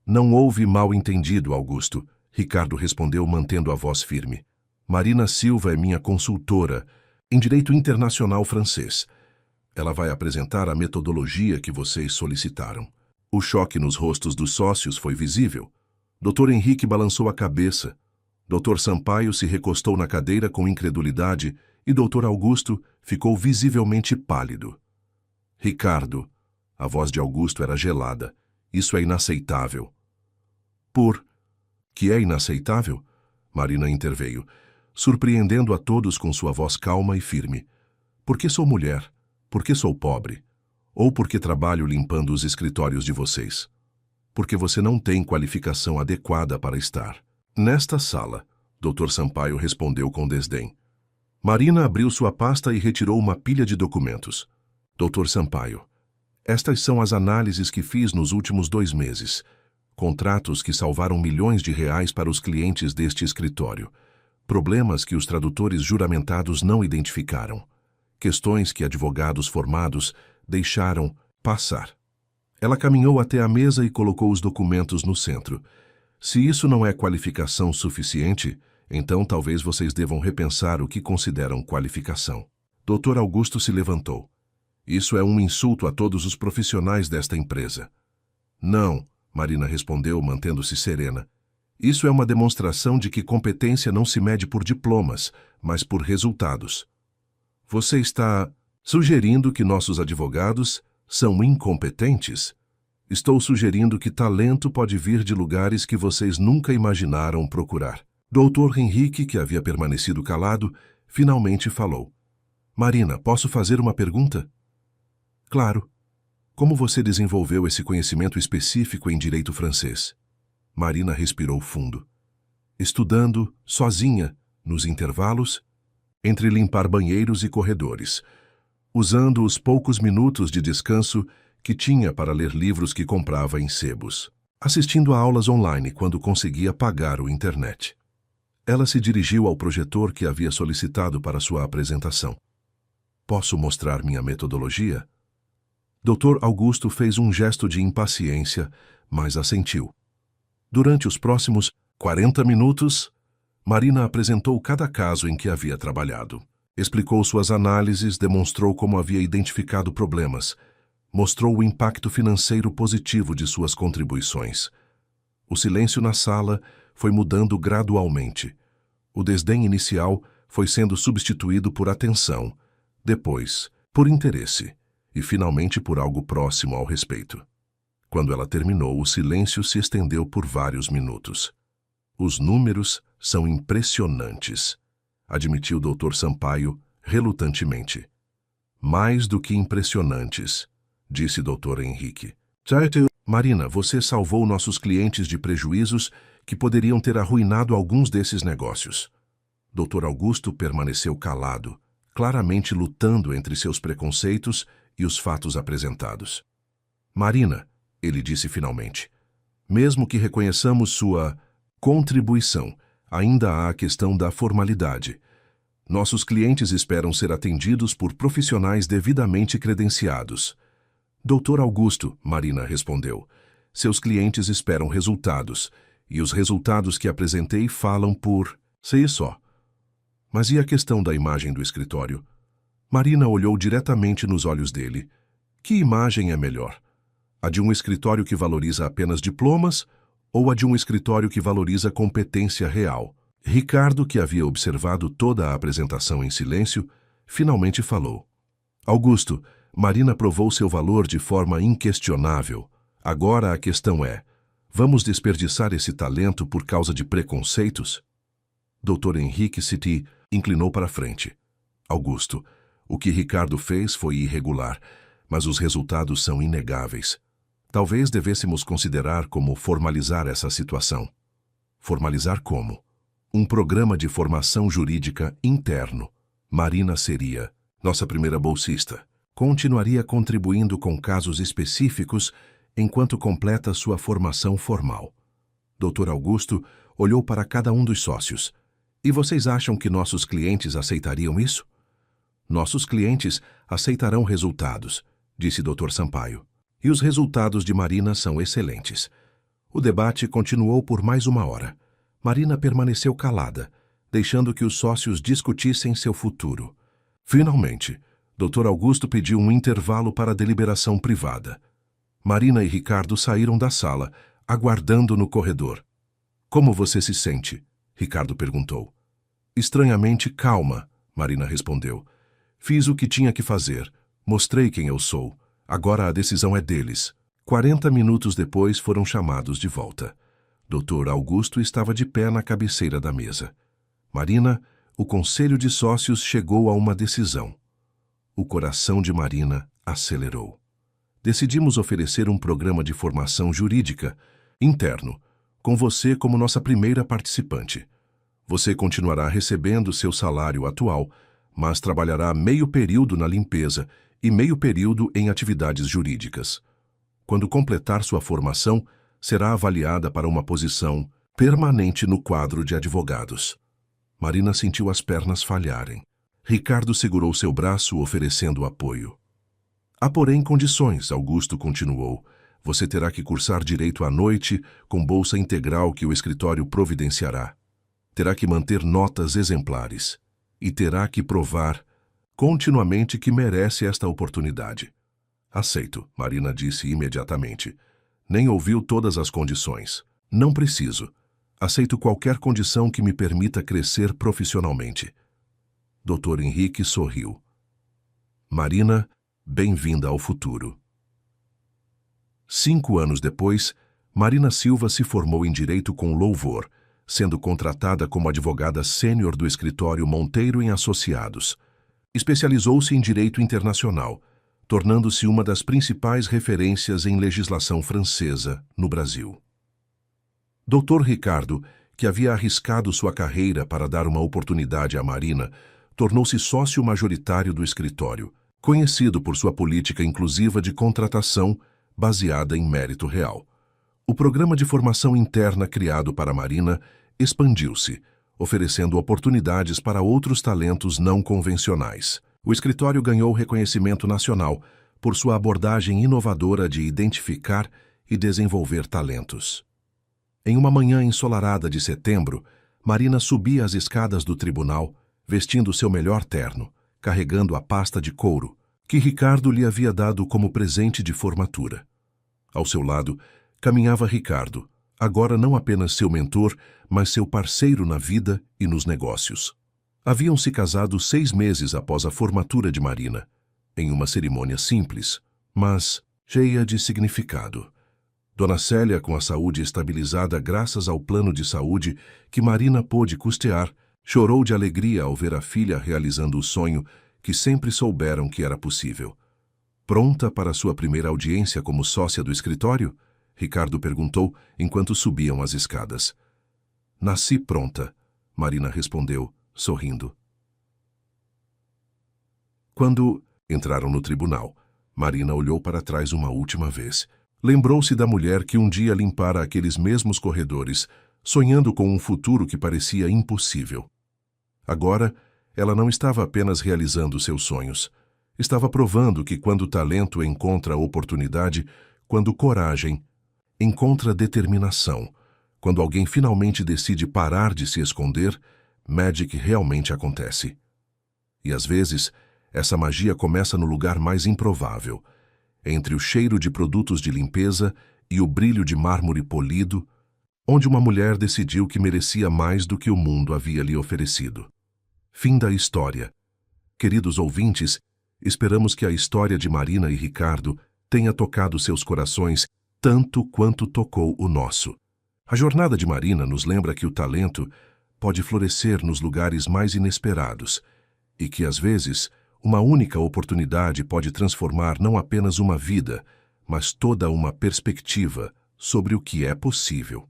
Não houve mal-entendido, Augusto, Ricardo respondeu mantendo a voz firme. Marina Silva é minha consultora em Direito Internacional Francês. Ela vai apresentar a metodologia que vocês solicitaram. O choque nos rostos dos sócios foi visível. Dr. Henrique balançou a cabeça. Dr. Sampaio se recostou na cadeira com incredulidade e Dr. Augusto ficou visivelmente pálido. Ricardo, a voz de Augusto era gelada. Isso é inaceitável. Por que é inaceitável? Marina interveio, surpreendendo a todos com sua voz calma e firme. Porque sou mulher? Porque sou pobre? Ou porque trabalho limpando os escritórios de vocês? Porque você não tem qualificação adequada para estar nesta sala, Dr. Sampaio respondeu com desdém. Marina abriu sua pasta e retirou uma pilha de documentos. Dr. Sampaio, estas são as análises que fiz nos últimos 2 meses. Contratos que salvaram milhões de reais para os clientes deste escritório. Problemas que os tradutores juramentados não identificaram. Questões que advogados formados deixaram passar. Ela caminhou até a mesa e colocou os documentos no centro. Se isso não é qualificação suficiente, então talvez vocês devam repensar o que consideram qualificação. Dr. Augusto se levantou. Isso é um insulto a todos os profissionais desta empresa. Não, Marina respondeu, mantendo-se serena. Isso é uma demonstração de que competência não se mede por diplomas, mas por resultados. Você está sugerindo que nossos advogados são incompetentes? Estou sugerindo que talento pode vir de lugares que vocês nunca imaginaram procurar. Dr. Henrique, que havia permanecido calado, finalmente falou. Marina, posso fazer uma pergunta? Claro. Como você desenvolveu esse conhecimento específico em direito francês? Marina respirou fundo. Estudando, sozinha, nos intervalos, entre limpar banheiros e corredores, usando os poucos minutos de descanso que tinha para ler livros que comprava em sebos, assistindo a aulas online quando conseguia pagar o internet. Ela se dirigiu ao projetor que havia solicitado para sua apresentação. Posso mostrar minha metodologia? Dr. Augusto fez um gesto de impaciência, mas assentiu. Durante os próximos 40 minutos, Marina apresentou cada caso em que havia trabalhado. Explicou suas análises, demonstrou como havia identificado problemas, mostrou o impacto financeiro positivo de suas contribuições. O silêncio na sala foi mudando gradualmente. O desdém inicial foi sendo substituído por atenção, depois, por interesse. E finalmente por algo próximo ao respeito. Quando ela terminou, o silêncio se estendeu por vários minutos. Os números são impressionantes, admitiu Dr. Sampaio relutantemente. Mais do que impressionantes, disse Dr. Henrique. Marina, você salvou nossos clientes de prejuízos que poderiam ter arruinado alguns desses negócios. Dr. Augusto permaneceu calado, claramente lutando entre seus preconceitos e os fatos apresentados. Marina, ele disse finalmente, mesmo que reconheçamos sua contribuição, ainda há a questão da formalidade. Nossos clientes esperam ser atendidos por profissionais devidamente credenciados. Dr. Augusto, Marina respondeu, seus clientes esperam resultados, e os resultados que apresentei falam por si só. Mas e a questão da imagem do escritório? Marina olhou diretamente nos olhos dele. Que imagem é melhor? A de um escritório que valoriza apenas diplomas ou a de um escritório que valoriza competência real? Ricardo, que havia observado toda a apresentação em silêncio, finalmente falou. Augusto, Marina provou seu valor de forma inquestionável. Agora a questão é, vamos desperdiçar esse talento por causa de preconceitos? Dr. Henrique se inclinou para a frente. Augusto, o que Ricardo fez foi irregular, mas os resultados são inegáveis. Talvez devêssemos considerar como formalizar essa situação. Formalizar como? Um programa de formação jurídica interno. Marina seria nossa primeira bolsista. Continuaria contribuindo com casos específicos enquanto completa sua formação formal. Dr. Augusto olhou para cada um dos sócios. E vocês acham que nossos clientes aceitariam isso? Nossos clientes aceitarão resultados, disse Dr. Sampaio. E os resultados de Marina são excelentes. O debate continuou por mais 1 hora. Marina permaneceu calada. deixando que os sócios discutissem seu futuro. Finalmente, Dr. Augusto pediu um intervalo para a deliberação privada. Marina e Ricardo saíram da sala, aguardando no corredor. "Como você se sente?" Ricardo perguntou. "Estranhamente calma", Marina respondeu. "Fiz o que tinha que fazer. Mostrei quem eu sou. Agora a decisão é deles." 40 minutos depois foram chamados de volta. Dr. Augusto estava de pé na cabeceira da mesa. "Marina, o conselho de sócios chegou a uma decisão." O coração de Marina acelerou. "Decidimos oferecer um programa de formação jurídica interno, com você como nossa primeira participante. Você continuará recebendo seu salário atual, mas trabalhará meio período na limpeza e meio período em atividades jurídicas. Quando completar sua formação, será avaliada para uma posição permanente no quadro de advogados." Marina sentiu as pernas falharem. Ricardo segurou seu braço, oferecendo apoio. "Há, porém, condições", Augusto continuou. "Você terá que cursar direito à noite, com bolsa integral que o escritório providenciará. Terá que manter notas exemplares. E terá que provar continuamente que merece esta oportunidade." "Aceito", Marina disse imediatamente. Nem ouviu todas as condições. "Não preciso. Aceito qualquer condição que me permita crescer profissionalmente." Dr. Henrique sorriu. "Marina, bem-vinda ao futuro." 5 anos depois, Marina Silva se formou em Direito com louvor, sendo contratada como advogada sênior do escritório Monteiro e Associados. Especializou-se em Direito Internacional, tornando-se uma das principais referências em legislação francesa no Brasil. Dr. Ricardo, que havia arriscado sua carreira para dar uma oportunidade a Marina, tornou-se sócio majoritário do escritório, conhecido por sua política inclusiva de contratação baseada em mérito real. O programa de formação interna criado para Marina expandiu-se, oferecendo oportunidades para outros talentos não convencionais. O escritório ganhou reconhecimento nacional por sua abordagem inovadora de identificar e desenvolver talentos. Em uma manhã ensolarada de setembro, Marina subia as escadas do tribunal, vestindo seu melhor terno, carregando a pasta de couro, que Ricardo lhe havia dado como presente de formatura. Ao seu lado, caminhava Ricardo, agora não apenas seu mentor, mas seu parceiro na vida e nos negócios. Haviam se casado 6 meses após a formatura de Marina, em uma cerimônia simples, mas cheia de significado. Dona Célia, com a saúde estabilizada graças ao plano de saúde que Marina pôde custear, chorou de alegria ao ver a filha realizando o sonho que sempre souberam que era possível. "Pronta para sua primeira audiência como sócia do escritório?" Ricardo perguntou enquanto subiam as escadas. "Nasci pronta", Marina respondeu, sorrindo. Quando entraram no tribunal, Marina olhou para trás uma última vez. Lembrou-se da mulher que um dia limpara aqueles mesmos corredores, sonhando com um futuro que parecia impossível. Agora, ela não estava apenas realizando seus sonhos. Estava provando que quando o talento encontra oportunidade, quando coragem encontra determinação, quando alguém finalmente decide parar de se esconder, magic realmente acontece. E às vezes, essa magia começa no lugar mais improvável, entre o cheiro de produtos de limpeza e o brilho de mármore polido, onde uma mulher decidiu que merecia mais do que o mundo havia lhe oferecido. Fim da história. Queridos ouvintes, esperamos que a história de Marina e Ricardo tenha tocado seus corações tanto quanto tocou o nosso. A jornada de Marina nos lembra que o talento pode florescer nos lugares mais inesperados e que, às vezes, uma única oportunidade pode transformar não apenas uma vida, mas toda uma perspectiva sobre o que é possível.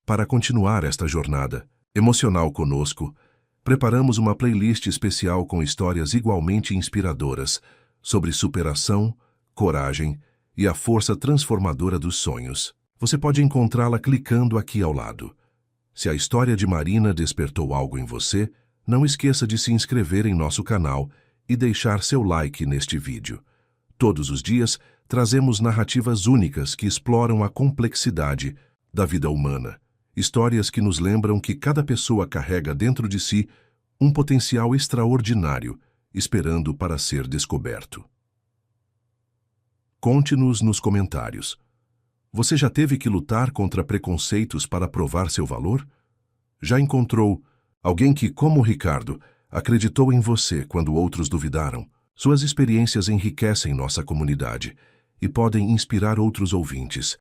Para continuar esta jornada emocional conosco, preparamos uma playlist especial com histórias igualmente inspiradoras sobre superação, coragem e a força transformadora dos sonhos. Você pode encontrá-la clicando aqui ao lado. Se a história de Marina despertou algo em você, não esqueça de se inscrever em nosso canal e deixar seu like neste vídeo. Todos os dias, trazemos narrativas únicas que exploram a complexidade da vida humana, Histórias que nos lembram que cada pessoa carrega dentro de si um potencial extraordinário, esperando para ser descoberto. Conte-nos nos comentários. Você já teve que lutar contra preconceitos para provar seu valor? Já encontrou alguém que, como o Ricardo, acreditou em você quando outros duvidaram? Suas experiências enriquecem nossa comunidade e podem inspirar outros ouvintes.